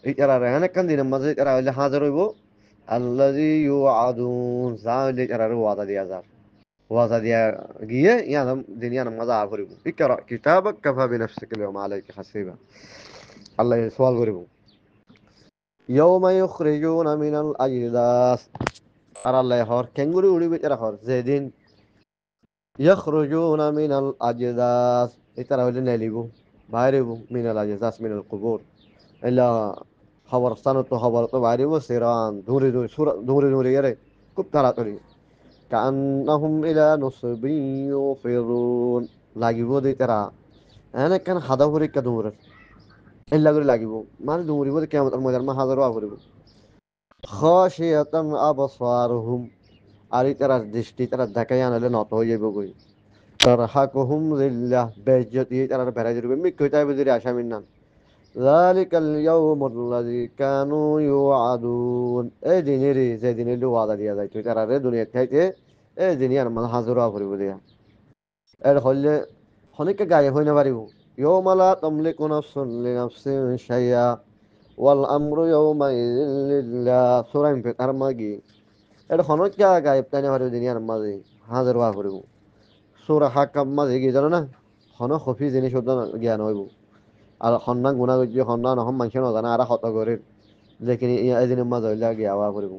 এই তারা অনেক কান দিনের মাঝে তারা হইলে হাজির হইব আল্লাযী ইউআদুন যা হইলে তারা ওয়াদা দিয়া গিয়ে ইয়ানাম দিনিয়ান মজা করিব ইকরা কিতাবাক কাফা বিনাফসিকা আল-ইয়াওমা আলাইকা হাসিবা আল্লাহ সওয়াল করিব ইয়াউমা ইউখরিজুনা মিনাল আজদাস আর আল্লাহ হর কেঙ্গুরি উড়িবে তারা হর যেদিন ইখরুজুনা মিনাল আজদাস ইতারা হইলে নেলিব বাইরেব মিনাল আজদাস মিনাল কুবুর ইলা খবরস্থান তো খবর তো বাইরেব সিরান দূরে গেলে খুব তাড়াতাড়ি কান্নাহুম ইলা নুসবিন ইউফিরুন লাগিব দে তারা এনে কেন হাদা পরীক্ষা দৌড় এল্লা করে লাগিব মানে দৌড়িব কিয়ামতের ময়দান মা হাজারও আফরিব খাশিয়াতান আবসারুহুম আর তারা দৃষ্টি তারা দেখাই আনলে নত হয়ে যাবে কই তারহাকুহুম যিল্লাহ বেইজ্জতি তারা বেড়াই যাবে মিক্কই তাই বুঝিরে আসামিন নাম যালিকাল ইয়াউমুল্লাযী কানু ইউআদুন এই দিনের যে দিনের ওয়াদা দিয়া যায় তুই তারা রে দুনিয়া থেকে এই দিন আর মানে হাজরা করিব দিয়া এর হইলে হনিকে গায়ে হই না পারিব ইয়াউমা লা তামলিকু নাফসুন লিনাফসিন শাইআ ওয়াল আমরু ইয়াউমাইযিন লিল্লাহ সূরা ইনফিতার মাগি এটা হনকে গায়েব তাই না পারিব দুনিয়ার মাঝে হাজরা করিব সূরা হাকাম মাঝে কি জানো না হন খফি জিনিস জ্ঞান হইব আর সন্ধান গুণা করছি সন্ধান নহম মানুষের নজানা আর হত করে লেকিন এদিনের মাঝে হইলে গিয়া হওয়া করিব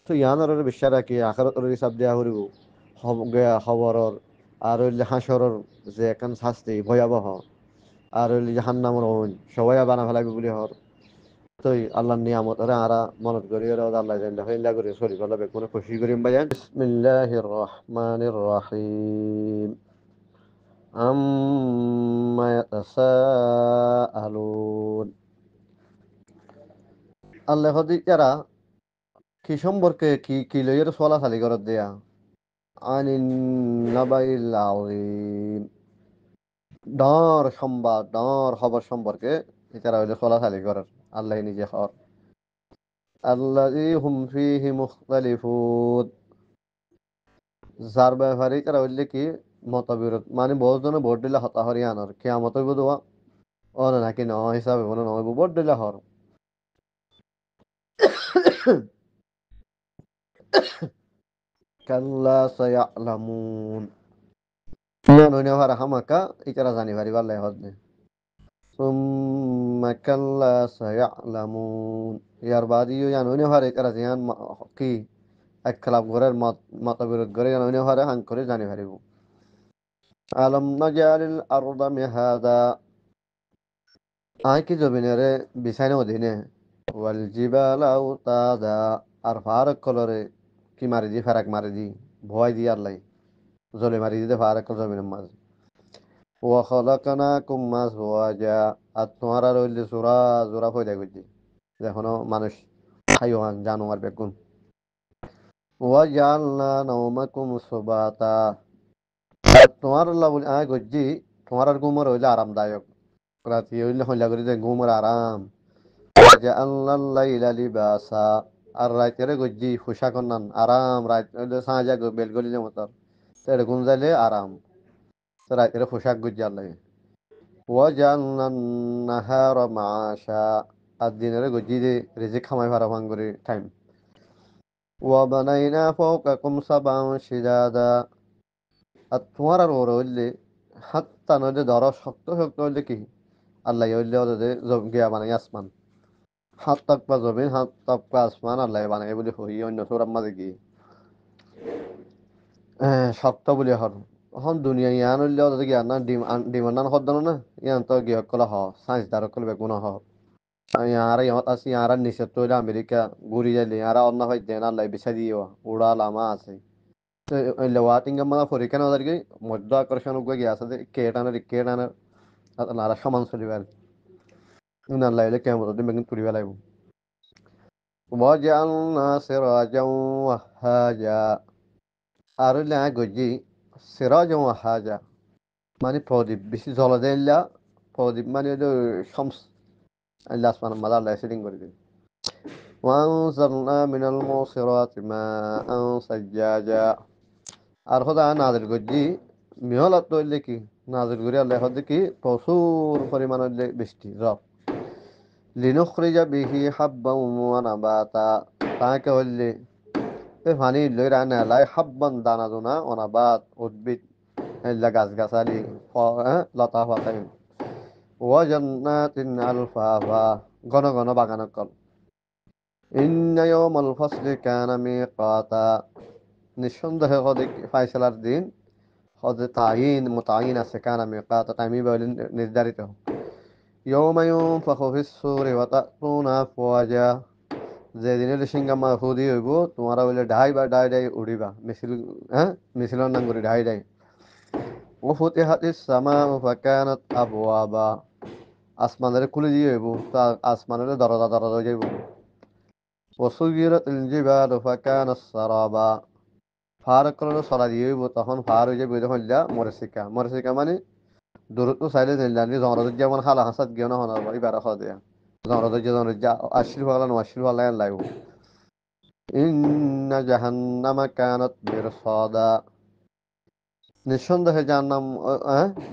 তো ইয়ানোর বিশ্বাস রাখি আখারতর হিসাব দেওয়া করিব খবরের আর হইলে হাসরের যে এখন শাস্তি ভয়াবহ আর হইলে জাহান্নামের হইন সবাই বানা ফেলাবি বলি হর তুই আল্লাহর নিয়ামত ওরা আরা মনত করি ওরা আল্লাহ জানলে হইলা করে সরি ফেলাবে কোনো খুশি করিম ভাইয়ান বিসমিল্লাহির রহমানির রহিম আম্মা ইয়াতাসাআলুন আল্লাহ হদিকারা কি সম্পর্কে কি লইয়ের সোয়ালা খালি করত দেয়া আনিন নাবাইল আযীম ডর সংবাদ ডর খবর সম্পর্কে এছাড়া হইলে চলাচালি করার আল্লাহ নিজে খাওয়ার আল্লাযী হুম ফীহি মুখতালিফুন যার ব্যাপারে এছাড়া হইলে কি মতবিরোধ মানে বহুত জনে ভোট দিলে হতা হরিয়ানার কিয়ামত হইব দোয়া ও না নাকি ন হিসাবে বলে নয় ভোট দিলে হর কাল্লা সায়ালামুন না নইনা ভার হামাকা এছাড়া জানি ভারি ভালো হদনে ثم كلا سيعلمون ইয়ার বাদিও জানুনে ভারে এছাড়া জিয়ান কি একখালাপ ঘরের মতবিরোধ করে জানুনে ভারে হাং করে জানি ভারিব আলম নাজালিল আরদা মিহাদা আয় কি জমিনের বিছাইনে অধীনে ওয়াল জিবাল আওতাদা আর ফারাক কলরে কি মারি দি ফারাক মারি দি ভয় দি আল্লাহ জলে মারি দিতে ফারাক কল জমিনের মাঝে ওয়া খালাকানাকুম আজওয়াজা আর তোমার আর হইলে জোড়া জোড়া পয়দা করছি এখনো মানুষ হাইওয়ান জানোয়ার বেগুন ওয়া জাআলনা নাওমাকুম সুবাতা আর তোমার আল্লাহ বলে আয় গজ্জি তোমার আর ঘুমর হইলে আরামদায়ক রাতি হইলে হইলা করি যে ঘুমর আরাম জাআলনাল লাইলা লিবাসা আর রাইতেরে গজ্জি পোশাক নান আরাম রাত হইলে সাঁজা বেলগলি মতো তেরে ঘুম যাইলে আরাম তো রাইতেরে পোশাক গজ্জি আল্লাহ ওয়া জাআলনান নাহারা মাআশা আর দিনের গজ্জি যে রিজিক খামাই ফারা ভাঙ্গরি টাইম ওয়া বানাইনা ফাওকাকুম সাবআন শিদাদা আর তোমার আর ওর হইলে হাত্তা নইলে ধরো শক্ত শক্ত হইলে কি আল্লাহ হইলে ওদের গিয়া বানাই আসমান হাত তাকপা জমিন হাত তাকপা আসমান আল্লাহ বানাই বলে হই অন্য সৌরাম মাঝে কি শক্ত বলে হর এখন দুনিয়া ইয়ান হইলে ওদের গিয়া না ডিমান্ড না হদ্দ না ইয়ান তো গিয়া কলা হ সাইন্স দ্বারা কল বেগুন হ ইয়ারা ইহত আছে ইয়ারা নিষেধ তৈরি আমেরিকা ঘুরি যাইলে ইয়ারা অন্য হয় দেন আল্লাহ বিচা দিয়ে উড়া লামা আছে লেওয়াটিং মানে পরীক্ষা না কি মধ্য আকর্ষণ গিয়ে আছে কেটানের নারা সমান চলিবার না লাইলে কেমন বেগুন তুলিবা লাগব وجعلنا سراجا وهاجا আর হইলে গজি সিরাজ ওয়াহাজা মানে প্রদীপ বেশি জ্বলা দিল্লা প্রদীপ মানে হইলো শামস আল্লাহ সুবহানাহু ওয়া তাআলা সেটিং করে দিন وأنزلنا من المعصرات ماء ثجاجا আর খোদা নাজিল গজি মিহলত হইলে কি নাজিল করি আল্লাহ হচ্ছে কি প্রচুর পরিমাণ হইলে বৃষ্টি রব লিনুখরিজা বিহি হাব্বান ওয়া নাবাতা তাকে হইলে এ পানি লই রানা লাই হাব্বান দানা দোনা অনাবাত উদ্ভিদ এলা গাছ গাছালি লতা পাতা ওয়া জান্নাতিন আলফাফা ঘন ঘন বাগান কল ইন্না ইয়াওমাল ফাসলি কানা মিকাতা নিঃসন্দেহে হদে ফাইসালার দিন হদে তাইন মুতাইন আছে কানা মিকাতা টাইমি বলে নির্ধারিত ইয়াওমা ইউনফাখু ফিস-সূরি ওয়া তা'তুনা আফওয়াজা যেদিনের সিঙ্গামা হুদি হইব তোমারা বলে ঢাই বা ডাই ডাই উড়িবা মিছিল মিছিলর নাম করে ঢাই ডাই ও ফুতিহাতিস সামাউ ফাকানাত আবওয়াবা আসমানের খুলে দিয়ে হইব তা আসমানের দরজা দরজা হয়ে যাইব ও সুগিরাতিল জিবালু ফাকানাস সারাবা ফার করলে সরা দিয়ে হইব তখন ফার হয়ে যাবে যখন মরসিকা মরসিকা মানে দূরত্ব চাইলে জানি জমরাত যেমন হালা হাসাত গিয়ে না হনার বাড়ি বেড়া খাওয়া দেয়া জমরাত যে জমরাত যা আশির ভাগলা নশির ভাগলা লাগবে ইন্না জাহান্নামা কানাত মিরসাদা নিঃসন্দেহে জাহান্নাম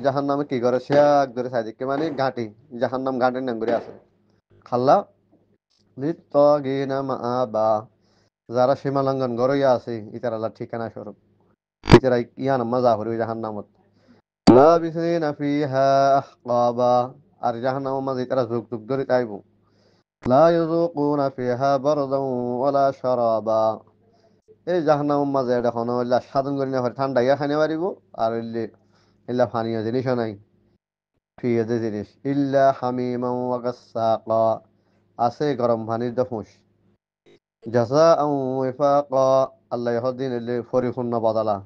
জাহান্নামে কি করে সে ধরে সাইদিকে মানে ঘাটি জাহান্নাম ঘাটির নাম করে আছে খাল্লা লিত্তাগিনা মাআবা যারা সীমা লঙ্ঘন গড়ইয়া আছে ইতার আল্লাহ ঠিকানা স্বরূপ ইতারা ইয়ান মজা হরি জাহান্নামত লাবিসিনা ফিহা আহকাবা আর জাহান্নামের মাঝে ইতারা যুগ যুগ ধরে তাইব লা ইয়াযুকুনা ফিহা বারদান ওয়ালা শারাবা এই জাহান্নামের মাঝে এখন হইলা সাধন করি না ঠান্ডা ইয়া খাইতে পারিব আর হইলে ইল্লা পানীয় জিনিসও নাই ফিয়ে জিনিস ইল্লা হামিমান ওয়া গাসসাকা আছে গরম পানির দফুস জাযাআন ওয়াফাকা আল্লাহ হদিন এলে পরিপূর্ণ বদলা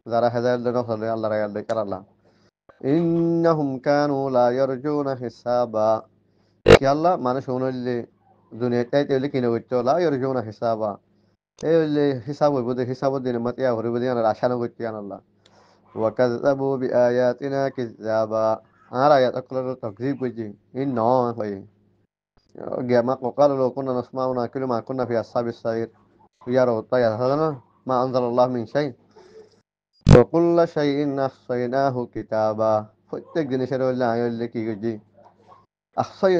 যারা হেদায়েত দেন চলে আল্লাহ রায় আল্লাহ কারাল্লাহ ইন্নাহুম কানু লা ইয়ারজুনা হিসাবা কি আল্লাহ মানুষ হইলে দুনিয়াতে হইলে কিনে করতে লা ইয়ারজুনা হিসাবা এই হইলে হিসাব হইব যে হিসাবের দিনে মাতিয়া হরিব দিয়ে আশা না করতে আল্লাহ ওয়া কাযাবু বিআয়াতিনা কিযাবা আর আয়াত কলর তাকজিব কইজি ইন ন হই গেমা ককাল লো কুনা নাসমাউ না কিলু মা কুনা ফি আসহাবিস সাইর ইয়ারো তাই হাদানা মা আনজালাল্লাহ মিন শাই ওয়া কুল্লা শাইইন আহসাইনাহু কিতাবা প্রত্যেক জিনিসের হইলে আয় হইলে কি কইজি আহসাই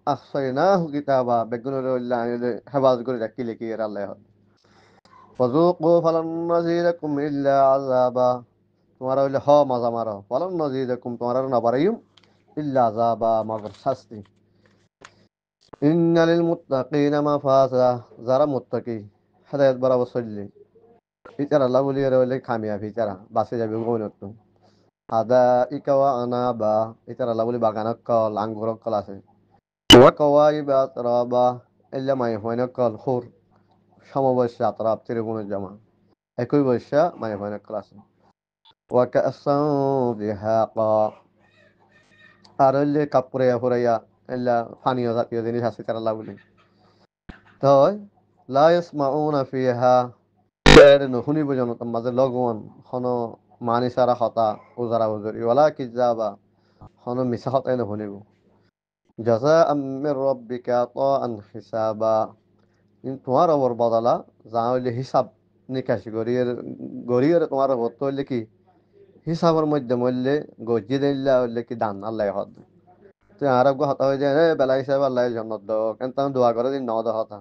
আহসাইনাহু কিতাবা বেগুনের হইলে আয় হইলে হেফাজত করে রাখি লিখি এর আল্লাহ ফাযুকু ফালান নাযীরাকুম ইল্লা আযাবা তোমার হইলে হ মজা মারো ফালান নাযীরাকুম তোমার আর না বাড়াইম ইল্লা আযাবা মাগর শাস্তি ইন্নালিল মুত্তাকিনা মাফাজা যারা মুত্তাকি হেদায়েত বরাবর চললে ফিচার আল্লাহ বলি এর হইলে খামিয়া ফিচারা বাসে যাবে গৌনত আদা ইকাওয়া আনা বা ইতার আল্লাহ বলি বাগানক কল আঙ্গুরক কল আছে ওয়া কওয়াই বা তরাবা ইল্লা মাই হয়নক কল খুর সমবয়স্য আতরাব ত্রিগুণের জামা একই বয়স্যা মাই হয়নক কল আছে ওয়া কাসাউ দিহাকা আর হইলে কাপুরাইয়া ফুরাইয়া ইল্লা পানীয় জাতীয় জিনিস আছে তার আল্লাহ বলি তো লা ইয়াসমাউনা ফিহা এর নুশুনিব জনতার মাঝে লগন হন মানি সারা হতা উজারা উজরি ওলা কিজাবা হন মিছা হতাই নুশুনিব জাযাআম মির রাব্বিকা তাআন হিসাবা তোমার ওপর বদলা যা হইলে হিসাব নিকাশ গড়িয়ে তোমার ওপর তো হইলে কি হিসাবের মধ্যে মরলে গজিয়ে দিল্লা হইলে কি দান আল্লাহ হদ তুই আর হতা হয়ে যায় রে বেলা হিসাবে আল্লাহ জন্নত দাও কিন্তু আমি দোয়া করে দিন ন দা হতা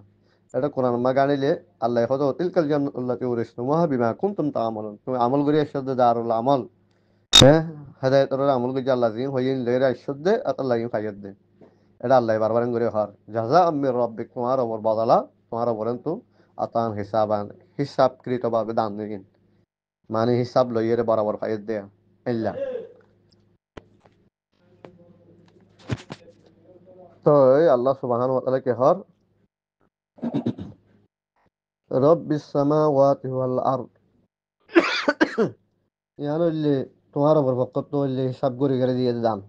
এটা কোরআন মা গানিলে আল্লাহ হদ তিলকাল জান্নাতুল্লাতি উরিসতুমুহা বিমা কুনতুম তা'মালুন তুমি আমল করি এরশাদ দারুল আমল হ্যাঁ হেদায়েতর আমল করি আল্লাহ জিম হইন লেরা এরশাদ দে আত আল্লাহ ফাইয়াদ দে এটা আল্লাহ বারবার করে হর জাযা আম্মির রাব্বিক তোমার ওপর বদলা তোমার ওপর তো আতান হিসাবান হিসাবকৃত ভাবে দান দিন মানে হিসাব লইয়ের বরাবর ফাইয়াদ দে ইল্লা তো এই আল্লাহ সুবহানাহু ওয়া তাআলা কে হর রব্বিস সামাওয়াতি ওয়াল আরদ ইয়ানুল্লি তোমার ওপর বকত তো হিসাব করে দিয়ে দান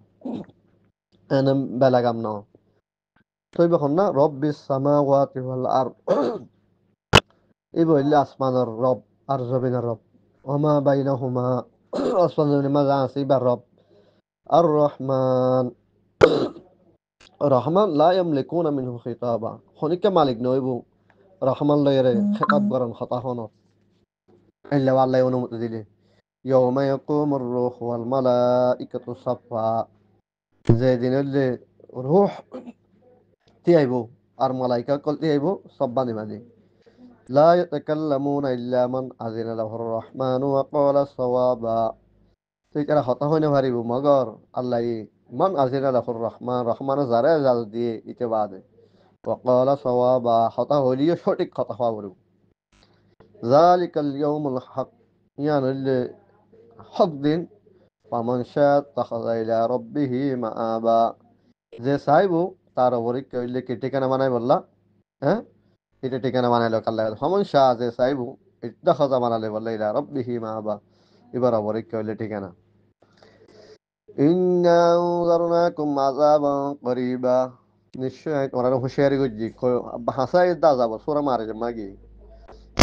এনে বেলাগাম ন তই বখন না রব্বিস সামাওয়াতি ওয়াল আরদ এই বললে আসমানের রব আর জমিনের রব ওমা বাইনাহুমা আসমান জমিনের মাঝে আছে বা রব আর রহমান রহমান লা ইয়ামলিকুনা মিনহু খিতাবা খনিকা মালিক নইবু রহমান লয়রে খেতাব করেন কথা হনত ইল্লা আল্লাহ অনুমতি দিলে ইয়াউমা ইয়াকুমুর রূহু ওয়াল মালাইকাতু সাফফা যেদিন হইলে রূহ তিয়াইব আর মালাইকা কল তিয়াইব সব বানি বানি لا يتكلمون إلا من أذن له الرحمن وقال صوابا تيجي হতা হইনে পারিব মগর আল্লাহ মান আজিনা লাহুর রহমান রহমান জারে জাল দিয়ে ইতে বাদে وقال صوابا হতা হইলিও সঠিক কথা হওয়া বলব ذلك اليوم الحق يعني হক দিন ফামান শাআ তাখাযা ইলা রাব্বিহি মাআবা যে চাইব তার উপরে কইলে কি ঠিকানা বানাই বললা হ্যাঁ এটা ঠিকানা বানাইলো আল্লাহ ফামান শাআ যে চাইব ইত্তাখাযা বানালে বললা ইলা রাব্বিহি মাআবা এবার উপরে কইলে ঠিকানা ইন্না আনজারনাকুম আযাবান করিবা নিশ্চয় তোমরা হুঁশিয়ারি করছি হাসাই দা যাব সোরা মারে মাগি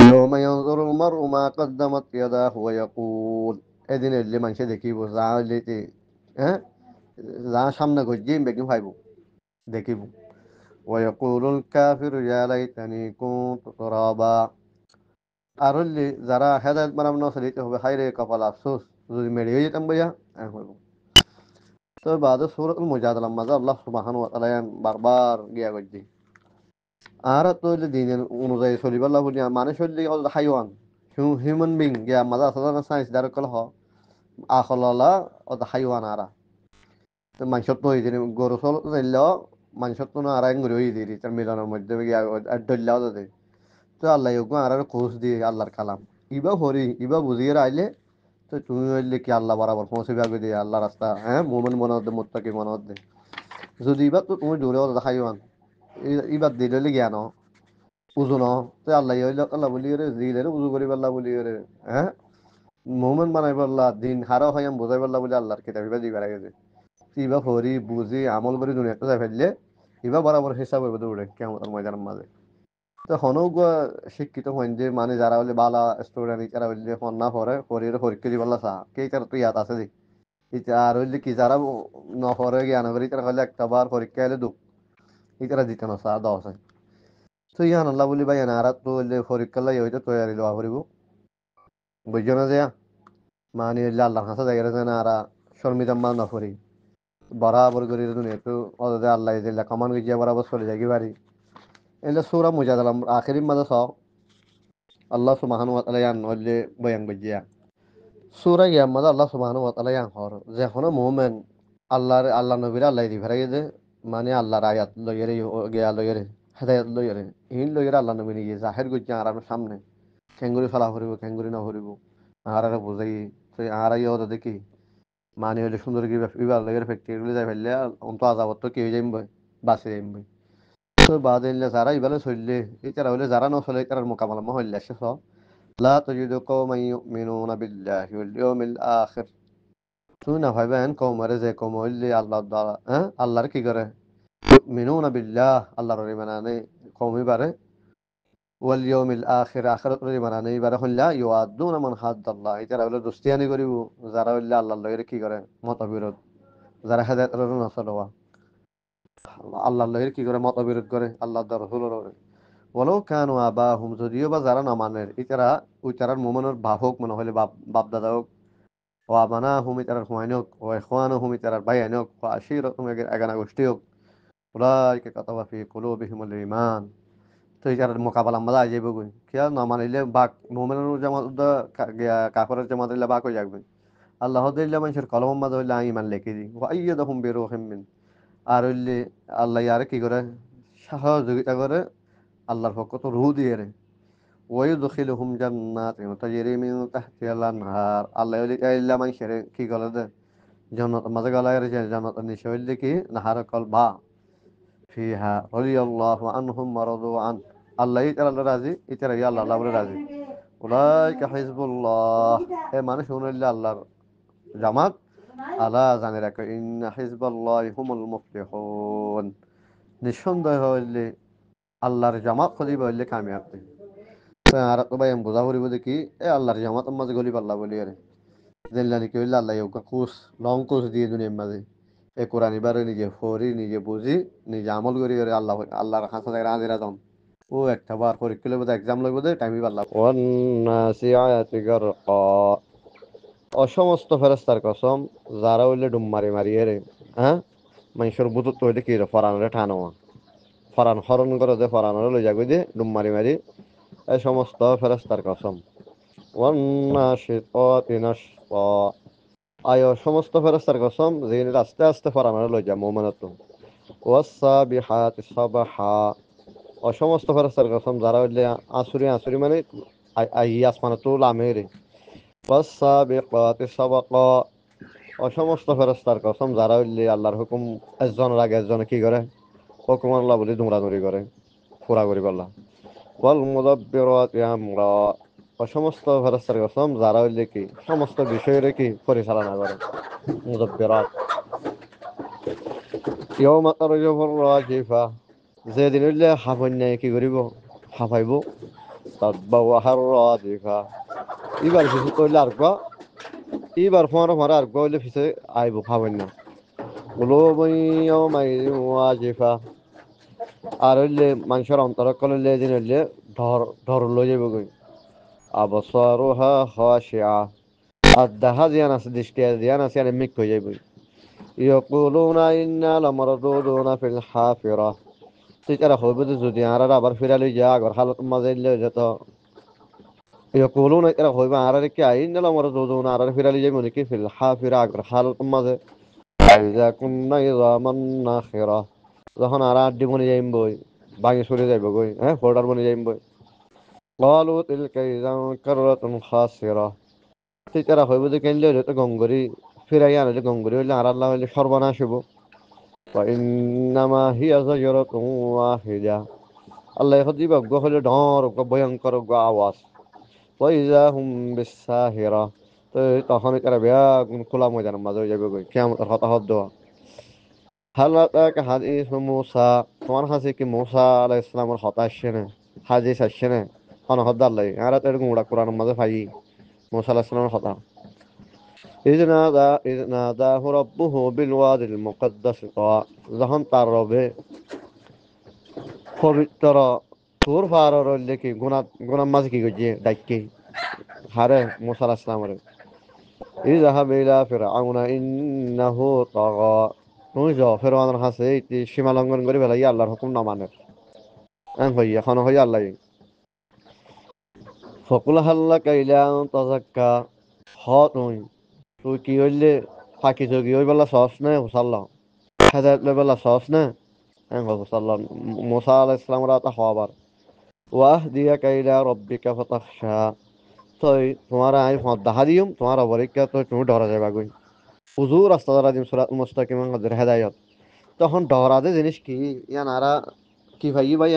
ইয়াউমা ইয়ানজুরুল মারউ মা কদ্দামাত ইয়াদাহু ওয়া ইয়াকুল এদিন এলে মানুষে দেখিব যা হইলে হ্যাঁ যা সামনে গজ্জি বেগি ভাইব দেখিব ওয়া ইয়াকুলুল কাফিরু ইয়া লাইতানি কুনতু তুরাবা আর হইলে যারা হেদায়েত মানাম না সলিতে হবে হায়রে কপাল আফসোস যদি মেরে হয়ে যেতাম ভাইয়া হইব তো বাদে সূরাতুল মুজাদালা মাঝে আল্লাহ সুবহানাহু ওয়া তাআলা বারবার গিয়া গজ্জি আর তো হইলে দিনের অনুযায়ী চলিবার বলি মানুষ হইলে হাইওয়ান হিউম্যান বিং গিয়া মাঝে আসলে সায়েন্স দ্বারা কল হ আখলালা ও হাইওয়ান আরা তো মানুষত তো হইদিন গরু চল যাইলেও মানুষত তো আর এক ঘুরে হই দিই তার মিলনের মধ্যে গিয়া ডল্লাও দে তো আল্লাহ ইগো আর কোচ দিয়ে আল্লাহর কালাম ইবা হরি ইবা বুঝিয়ে আইলে তো তুমি হইলে কি আল্লাহ বরাবর পৌঁছিবা দিয়ে আল্লাহ রাস্তা হ্যাঁ মোমেন মনে হতে মুত্তাকি মনে হতে যদি ইবা তো তুমি দূরে হাইওয়ান ইবার দিলে জ্ঞান উজু ন তো আল্লাহ হইলে আল্লাহ বলি রে জিলের উজু করি আল্লাহ বলি রে হ্যাঁ মোমেন বানাই আল্লাহ দিন হারা হয় আমি বোঝাই আল্লাহ বলে আল্লাহর কিতাব ইবা দিবার গেছে ইবা হরি বুঝি আমল করে দুনিয়াতে যাই ফেললে ইবা বরাবর হিসাব হইব দৌড়ে কেমন ময়দানের মাঝে তো হনৌগ শিক্ষিত হইন যে মানে যারা হইলে বালা স্টুডেন্ট যারা হইলে ফোন না পড়ে পড়িয়ে পরীক্ষা দিবার চা কে তার তো ইয়াদ আছে যে ইতা আর হইলে কি যারা নপরে জ্ঞান করে ইতারা হলে একটা বার পরীক্ষা এলে দুঃখ ইতারা দিতে না চা দশ হয় তো ইয়ান আল্লাহ বলি ভাই আর তো হইলে পরীক্ষা লাই হইতে তৈরি লওয়া করিব বুঝছো না যে মানে হইলে আল্লাহর কাছে জায়গা যায় না আর শর্মিদাম মান না করি বরাবর করি দুনিয়া তো ওদের আল্লাহ দিল্লা কমান গিয়ে বরাবর চলে যাই বাড়ি এলে সুরা মুজা দিলাম আখেরি মাঝে সব আল্লাহ সুবহানাহু ওয়া তাআলা ইয়ান হইলে বয়ান বুঝিয়া সুরা গিয়া মাঝে আল্লাহ সুবহানাহু ওয়া তাআলা ইয়ান হর যে কোনো মুমিন আল্লাহ নবীর আল্লাহ দি ফেরাই যে মানে আল্লাহর আয়াত লইরে গিয়া লইরে হেদায়েত লইরে ইন লইরে আল্লাহ নবী নিয়ে জাহির গুজ্জা আর সামনে কেঙ্গুরি ফেলা ফুরিব কেঙ্গুরি না ফুরিব আর বুঝাই তো আর ইয়ে দেখি মানে হইলে সুন্দর কি বিবার লইরে ফ্যাক্টরি যাই ফেললে অন্ত আজাবত তো কি হয়ে যাইম বই বাঁচে যাইম বই তো বাদ এলে যারা ইবালে চললে এটারা হইলে যারা নচলে এটার মোকাবেলা মহল্লা শেষ লা তাজিদু কওমান ইউমিনুনা বিল্লাহি ওয়াল ইয়াউমিল আখির তুই না ভাইবেন কওমারে যে কওম হইলে আল্লাহ দ্বারা হ্যাঁ আল্লাহর কি করে ইউমিনুনা বিল্লাহ আল্লাহর ইমানানে কওমি বারে ওয়াল ইয়াউমিল আখির আখিরাতের ইমানানে বারে হইলা ইউআদুনা মান হাদ্দাল্লাহ এটারা হইলে দুস্তিয়ানি করিব যারা হইলে আল্লাহর লগে কি করে মতবিরোধ যারা হেদায়েতের নচলওয়া আল্লাহর লগে কি করে মতবিরোধ করে আল্লাহ রাসূলের ওয়ালাউ কানু আবাহুম যদিও বা যারা না মানের ইতারা ওইতারার মোমেনের বাপ হোক মনে হলে বাপ দাদা হোক ও আবানা হুম ইতারার হুয়াইন হোক ও এখওয়ানো হুম ইতারার ভাইয়ান হোক ও আশির তুমি এগানা গোষ্ঠী হোক উলাইকা কাতাবা ফি কুলুবিহিমুল ঈমান তো ইতারার মোকাবেলা মাঝে আই যাইব গুই কিয়া না মানিলে বাক মোমেনের জামাত কাফেরের জামাত হইলে বাক হয়ে যাবে আল্লাহ দিল্লা মানুষের কলম মাঝে হইলে ইমান লিখে দিই ওয়া আইয়াদাহুম বিরূহিম মিন আর হইলে আল্লাহ ইয়ারে কি করে সহযোগিতা করে আল্লাহর পক্ষ তো রুহ দিয়ে রে ويدخلهم جنات تجري من تحتها الأنهار الله يقول إلا من شرك كي قال ده جنة ما قال يا رجال جنة النشوي اللي كي نهار قلبها فيها رضي الله عنهم ورضوا عنه الله يترى الرازي يترى يا الله الله الرازي أولئك حزب الله إيه ما نشون إلا الله جماعة ألا زانيرك إن حزب الله هم المفلحون نشون ده هو اللي الله جماعة خدي بقول لك كامياب আর তো ভাই আমি বোঝা করিব দেখি এ আল্লাহর জামাত মাঝে গলি পাল্লা বলি আরে জেনলা নাকি হইলে আল্লাহ ইউকা কুস লং কুস দিয়ে দুনিয়ার মাঝে এ কোরআন এবারে নিজে ফরি নিজে বুঝি নিজে আমল করি করে আল্লাহ আল্লাহর হাসা জায়গা হাজিরা দম ও একটা বার পরীক্ষা লইব এক্সাম লইব দে টাইমই পাল্লা ওয়ান্নাসিআতি গারকা অসমস্ত ফেরেশতার কসম যারা হইলে ডুম মারি মারি এরে হ্যাঁ মানুষের বুতুত হইলে কি রে ফরানরে ঠানোয়া ফরান হরণ করে দে ফরানরে লই যাগই দে ডুম মারি মারি এই সমস্ত ফেরেশতার কসম ওয়ান্নাশিতাতি নাশতা আয় সমস্ত ফেরেশতার কসম যিনি আস্তে আস্তে ফরানরে লই যা মুমিনত ওয়াসসাবিহাতি সাবাহা ও সমস্ত ফেরেশতার কসম যারা হইলে আসুরি আসুরি মানে আই আসমানে তো লামেরে ওয়াসসাবিকাতি সাবাকা ও সমস্ত ফেরেশতার কসম যারা হইলে আল্লাহর হুকুম একজনের আগে একজনে কি করে হুকুম আল্লাহ বলি দৌড়াদৌড়ি করে পুরা করি পাল্লা ওয়াল মুদাব্বিরাতি আমরা ও সমস্ত ফেরেশতার কসম যারা হইলে কি সমস্ত বিষয়ের কি পরিচালনা করে মুদাব্বিরাত ইয়াউমা তারজুফুর রাজিফা যেদিন হইলে হাফন্যায় কি করিব হাফাইব তাতবাউহার রাজিফা এবার কিছু কইলে আর এবার ফোন মারা আর কইলে ফিসে আইব হাফন্যা কুলুবুন ইয়াউমাইযিন ওয়াজিফা আর হইলে মানুষের অন্তর কলে দিন হইলে ধর লই যাইব গই আবসারুহা খাশিআ আর দেখা জিয়ান আছে দৃষ্টি জিয়ান আছে আর মিক হয়ে যাইব ইয়াকুলুনা ইন্না লামারদুদুনা ফিল হাফিরা সেটারা হইব যদি আর আবার ফিরা লই যা আগর হালত মাঝে লই যেত ইয়াকুলুনা এরা হইব আর কি ইন্না লামারদুদুনা আর ফিরা লই যাইব নাকি ফিল হাফিরা আগর হালত মাঝে আইযা কুন্না ইযামান নাখিরা যখন আর আড্ডি বনে যাইম বই ভাঙি সরে যাইব গই হ্যাঁ ফোল্ডার বনে যাইম বই قالوا تلك إذا كرة خاسرة সেটারা হইব যে কেনলে হইলে তো গঙ্গরি ফিরাই আনলে গঙ্গরি হইলে আর আল্লাহ হইলে সর্বনাশ হইব ইন্নামা হিয়া যাজরাতুন ওয়াহিদা আল্লাহ এখন দিবা হইলে ডর ভয়ঙ্কর আওয়াজ ওয়াইযা হুম বিসাহিরা তো তখন এরা বেয়া খোলা ময়দানের মাঝে হয়ে যাবে কিয়ামতের হতাহত দেওয়া হাল আতাকা হাদিস মুসা তোমার কাছে কি মুসা আলাইহিস সালামের হতা আসছে না হাদিস আসছে না অনহদ আল্লাহ আর এরকম উড়া কোরআনের মাঝে পাই মুসা আলাইহিস সালামের হতা إذ ناداه ربه بالوادي المقدس طوى যখন তার রবে পবিত্র তোর ফারর লেখি গুনার মাঝে কি করছে ডাইকে হারে মুসা আলাইহিস সালামের ইযহাব ইলা ফিরআউনা ইন্নাহু তাগা তুই যাও ফিরআউনের কাছে এই সীমা লঙ্ঘন করে ফেলাই আল্লাহর হুকুম না মানে হই এখন হই আল্লাহ ফকুল হাল্লাকা ইলা তাযাক্কা হ তুই তুই কি হইলে ফাঁকি যোগী ওই বেলা সস নে হুসাল্লাহ হেদায়ত লই বেলা সস নে হুসাল্লাহ মুসা আলাইহিস সালামের তা হবার ওয়াহ দিয়া কাইলা রব্বিকা ফাতাখশা তই তোমার আই ফদ দাহা দিম তোমার অবরিকা তো তুমি ডরা যাবা গই হুজুর রাস্তা দ্বারা দিম সুরাত মুস্তাকিম আমাদের হেদায়ত তখন ডরা দে জিনিস কি ইয়ান আরা কি ভাই ভাই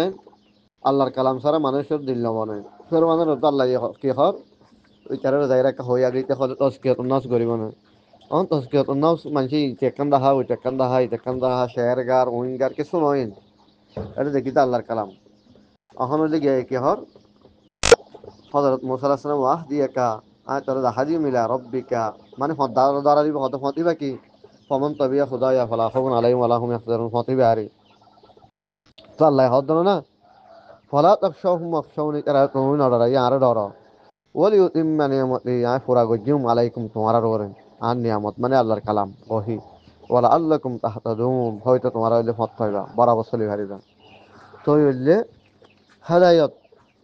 আল্লাহর কালাম সারা মানুষের দিল নবনে ফের মানুষ আল্লাহ কি হর ওই তারা যাইরা হইয়া গইতে হলে তসকিয়াতুন নাস করিব না অন তসকিয়াতুন নাস মানসি টেকান দাহা ওই টেকান দাহা এই টেকান দাহা শেয়ারগার উইঙ্গার কিছু নয় এটা দেখি তো আল্লাহর কালাম এখন হইলে গিয়ে কি হর হযরত মুসা আলাইহিস সালাম ওয়াহ দিয়াকা আয় তোর দাহাদি মিলা রব্বিকা মানে হদার দ্বারা দিব হদ ফতিবা কি ফমন তবিয়া খুদায়া ফালা খাউফুন আলাইহিম ওয়া লা হুম ইয়াহজানুন ফতিবা আরি তো আল্লাহ হদ না ফলা তাখশাহুম ওয়াখশাউনি তারা তুমি না ডরা আর ডর ওয়ালি ইউতিম্মা নিয়ামতি আয় পুরা গজ্জুম আলাইকুম তোমার ওরে আর নিয়ামত মানে আল্লাহর কালাম ওহি ওয়ালা আল্লাকুম তাহতাদুন হয়তো তোমার হইলে ফত পাইবা বরাবর চলি হারিবা তো হইলে হেদায়ত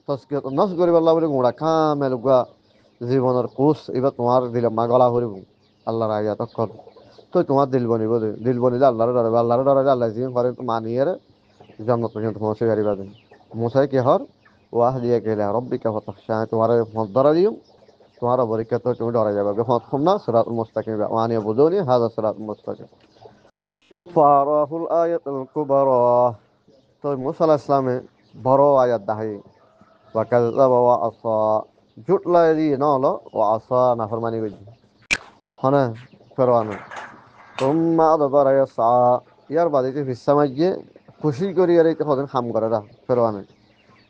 তসকিয়ত নস করিব আল্লাহ বলে গোড়া কামেল গুয়া জীবনের কোষ এবার তোমার দিলে মা গলা করিব আল্লাহর আয়াত কর তো তোমার দিল বনিব দিল বনিলে আল্লাহর ডরাবে আল্লাহ জিম করে মানিয়ে জন্নত পর্যন্ত পৌঁছে গাড়ি বাজে মুসাই কি হর ওয়াহ দিয়ে গেলে রব্বিকা ফাতাখশা তোমার ফত ধরা দিও তোমার পরীক্ষা তো তুমি ডরা যাবে ফত খুম না সিরাতুল মুস্তাকিম ওয়ানি বুদুনি হাযা সিরাতুল মুস্তাকিম ফারাহুল আয়াতুল কুবরা তো মুসা আলাইহিস সালামে বড় আয়াত দাহাই وكذب وعصى জুটলা দিয়ে না হলো ও আসা নাফরমানি করছি হ্যাঁ ফেরোয়ানো তোমা আদবার সা ইয়ার বাদিতে ফিসা মাইয়ে খুশি করি আর এই হদিন খাম করে দা ফেরোয়ানে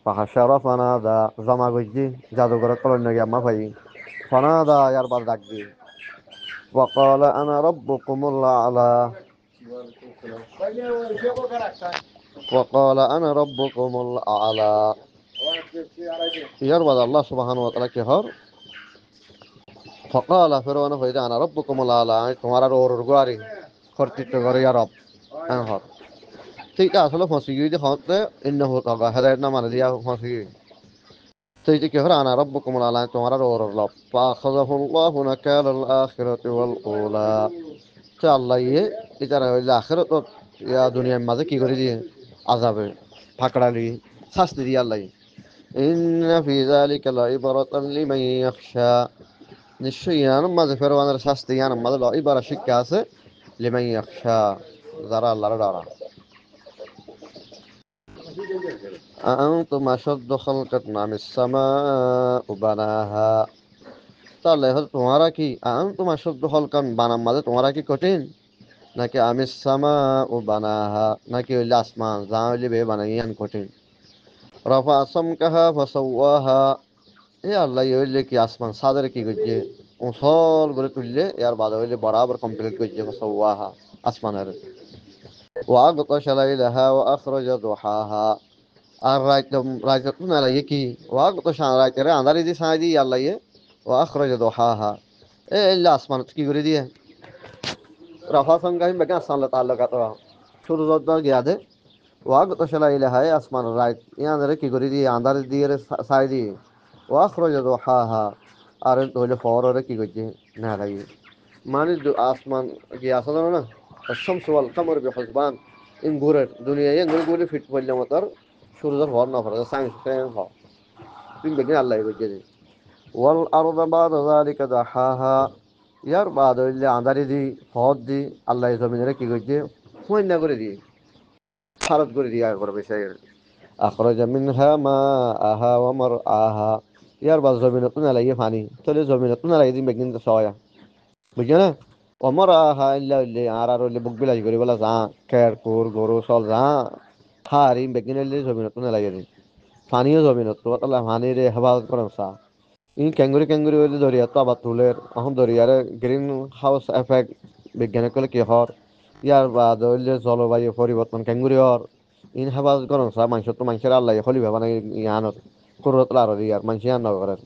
পাহাড় ফানা দা জমা করছি জাদুঘরের কলন্য গিয়ে আম্মা ভাই ফানা দা ইয়ার বাদ ডাক দি وقال انا ربكم الاعلى وقال انا ربكم الاعلى ইয়ার বাদ আল্লাহ সুবহানাহু ওয়া তাআলা কি হর فقال فرعون فإذا أنا ربكم الأعلى তোমার আর গুয়ারি কর্তৃত্ব করে ইয়া রব হর সেইটা আসলে ফাঁসি গিয়ে হতে ইন্নাহু তাগা হেদায়েত না মানে দিয়া ফাঁসি সেইটা কি হর আনা রব্বুকুম আলা তোমার আর রব ফাখাযাহু আল্লাহু নাকালাল আখিরাতি ওয়াল উলা তো আল্লাহ এটারা হইলে আখিরাত ইয়া দুনিয়ার মাঝে কি করে দিয়ে আযাবে ফাকড়ালি শাস্তি দিয়ে আল্লাহ ইন্না ফি যালিকা লাইবরাতান লিমান ইয়াখশা নিশ্চয়ই ইয়ার মাঝে ফেরওয়ানের শাস্তি ইয়ার মাঝে ইবারা শিক্ষা আছে লিমান ইয়াখশা যারা আল্লাহর ডরা আনতুম আশাদ্দু খালকাতান আমিস সামাউ বানাহা তাহলে তোমারা কি আনতুম আশাদ্দু খালকান বানাম মাঝে তোমারা কি কঠিন নাকি আমিস সামাউ বানাহা নাকি হইলে আসমান যা হইলে বে বানাইয়ান কঠিন রাফা সামকাহা ফাসাওয়াহা এ আল্লাহ হইলে কি আসমান সাদের কি করছে উসল করে তুললে এর বাদে হইলে বরাবর কমপ্লিট করছে ফাসাওয়াহা আসমানের ওয়াগতাশা লাইলাহা ওয়া আখরাজা দুহাহা আর রাইত না লাগে কি ওয়াগতাশা রাইতের আঁধারি দি ছাই দি আল্লাহ ওয়া আখরাজা দুহাহা এ ইল্লা আসমান কি করে দিয়ে রাফা সংগাহিম বেকে আসমান তাআল্লুকাত সূর্য গিয়া দে ওয়াগতাশা লাইলাহা আসমান রাইত ইয়াদের কি করে দিয়ে আঁধারি দিয়ে ছাই দিয়ে ওয়াখরাজা দুহাহা আর হইলে ফওয়ারে কি করছে না লাগে মানে আসমান কি আসলে না الشمس والقمر بحسبان ইন ঘুরের দুনিয়া ইন ঘুরে ঘুরে ফিট পড়লে মতর সূর্যের হওয়ার না পড়ে সায়েন্স ফ্যান হ তুমি দেখেন আল্লাহ কইছে ওয়াল আরদা বাদা যালিকা দাহাহা ইয়ার বাদ হইলে আঁধারি দি হদ দি আল্লাহ জমিনের কি কইছে হইন না করে দিয়ে খারাপ করে দিয়া করে বেশি আখরাজা মিনহা মাআহা ওয়া মারআহা ইয়ার বাদ জমিনত না লাগে পানি তাহলে জমিনত না লাগে দিন বেগিন তো সয়া বুঝছো না অমর আহা ইল্লা ইল্লি আর হইলে বুক বিলাস করি বলা যা খের কুর গরু চল যা হারি বেগিন ইল্লি জমিনত না লাগে দিন পানিও জমিনত তো তাহলে পানির হেফাজত করেন চা ই ক্যাঙ্গুরি ক্যাঙ্গুরি হইলে দরিয়া তো আবার তুলের এখন দরিয়ারে গ্রিন হাউস এফেক্ট বিজ্ঞানে কলে কি হর ইয়ার বাদ হইলে জলবায়ু পরিবর্তন ক্যাঙ্গুরি হর ইন হেফাজত করন সা মানুষ তো মানুষের আল্লাহ হলি ভাবা নাই ইয়ানোর কুরতলা আর ইয়ার মানুষ ইয়ান নগরের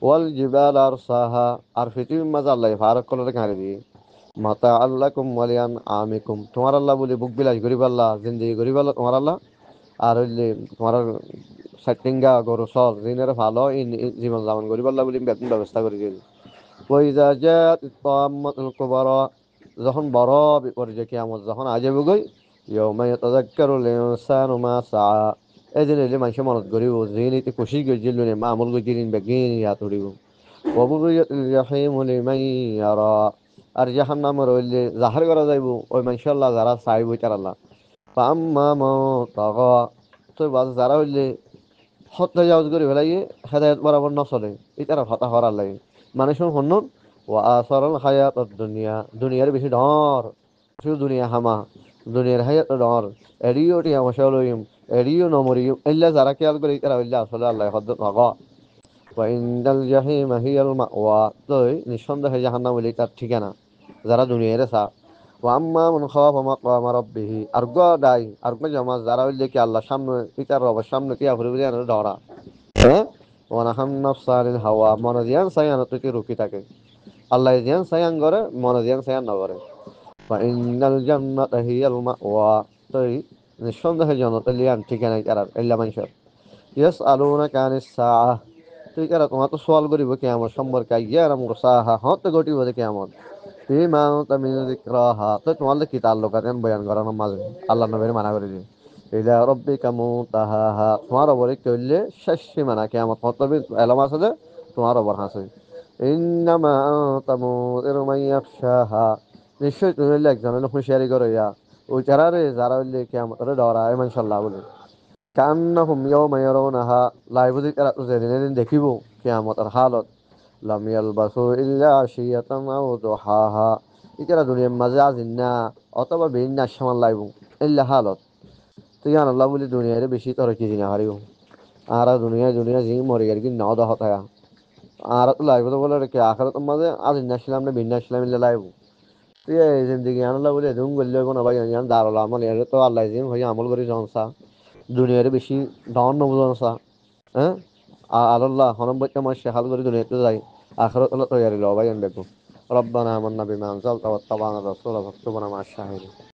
ওয়াল জিবাল আর সাহা আর পৃথিবীর মাঝে আল্লাহ ফারাক কলরে গাড়ি দিয়ে মাতা আল্লাহ কুম ওয়ালিয়ান আমিকুম তোমার আল্লাহ বলে বুক বিলাস গরিব আল্লাহ জিন্দিগি গরিব আল্লাহ তোমার আল্লাহ আর হইলে তোমার সাইটিঙ্গা গরু সল ঋণের ভালো জীবন যাপন গরিব আল্লাহ বলে বেতন ব্যবস্থা করে দিল ওইজা জাত তাম্মাতুল কুবরা যখন বড় বিপর্যয় কিয়ামত যখন আজে বগই ইয়াউমা ইয়াতাযাক্কারুল ইনসানু মা সাআ এদিন এলে মানুষ মনত করিব যিনি খুশি গজিল নে মা আমল গজিলিন বেগিন ইয়া তরিব ওয়াবুরিয়াতুল জাহিমু লিমান ইয়ারা আর জাহান্নাম রইলে জাহার করা যাইব ওই মানুষ আল্লাহ যারা চাইব তার আল্লাহ ফাম্মা মান তাগা তো বাস যারা হইলে হত্যা জাউজ করে ফেলাইয়ে হেদায়ত বরাবর নচলে এটার হতা হরার লাগে মানুষের হন্যন ও আসরল হায়াত দুনিয়া দুনিয়ার বেশি ডর শুধু দুনিয়া হামা দুনিয়ার হায়াত ডর এড়িও টিয়া মশা লইম এড়িও নমরিম এল্লা যারা খেয়াল করে তারা হইলে আসলে আল্লাহ হদ্দ ভাগা ওয়াইন্দাল জাহিম হিয়াল মাওয়া তই নিঃসন্দেহে জাহান্নাম হইলে তার ঠিকানা যারা দুনিয়ার চা ওয়াম্মা মান খাফা মাকামা রাব্বিহি আরগো দাই আরগো জামা যারা হইলে কি আল্লাহ সামনে ইতার রবের সামনে কি আফরি বলে ডরা হ্যাঁ ওয়ানাহান নাফসানিল হাওয়া মনে দিয়ান সায়ান তুই রুকি থাকে আল্লাহ দিয়ান সায়ান করে মনে দিয়ান সায়ান না করে ফাইনাল জান্নাতা হিয়াল মাওয়া তই নিঃসন্দেহে জান্নাত লিয়ান ঠিকানা তার ইল্লা মানুষের ইয়াসআলুনাকা আনিস সাআহ তুই কারা তোমার তো সওয়াল করিব কিয়ামত সম্পর্কে আইয়ারাম মুরসাহা হত ঘটিব যে কিয়ামত ফিমা তামিন যিকরাহা তো তোমার কি তাল্লুক আছে বয়ান করানোর মাঝে আল্লাহ নবীর মানা করে দিন ইলা রাব্বিকা মুতাহাহা তোমার ওপরে কইলে শেষ সীমানা কিয়ামত মতলব এলাম আছে যে তোমার ওপর আছে ইন্নামা আনতা মুযিরু মান ইয়াখশাহা নিশ্চয় তুমি হইলে একজনের হুঁশিয়ারি করো ইয়া ওই যারা যারা হইলে কিয়ামতের ডরায় মানশাল্লাহ বলে কান্নাহুম ইয়াওমা ইয়ারাউনাহা লাইবুদি তারা তো যেদিন দেখিব কিয়ামতের হালত লাম ইয়ালবাসু ইল্লা আশিয়াতান আও দুহাহা ইতারা দুনিয়ার মাঝে আজিন না অথবা বেইন না সামান লাইব ইল্লা হালত তুই আল্লাহ বলি দুনিয়ারে বেশি তোর কি দিনা হারিব আর দুনিয়া দুনিয়া জি মরে গেল কি নাও দহ থাকা আর তো লাইব তো বলে রেখে আখারাতের মাঝে আজিন না ছিলাম না বেইন না ছিলাম ইল্লা লাইব তুই এই জিন্দিগি আল্লাহ বলে দুম বললে কোনো ভাই জান দারুল আমল এর তো আল্লাহ জিম হই আমল করি জনসা দুনিয়ারে বেশি ডন নবুজনসা হ্যাঁ আল্লাহ হনম বইতে আমার শেখাল করে দুনিয়াতে যাই আখরাত আল্লাহ তৈয়ারি লও ভাই দেখো ربنا آمنا بما أنزلت واتبعنا الرسول فاكتبنا مع الشاهدين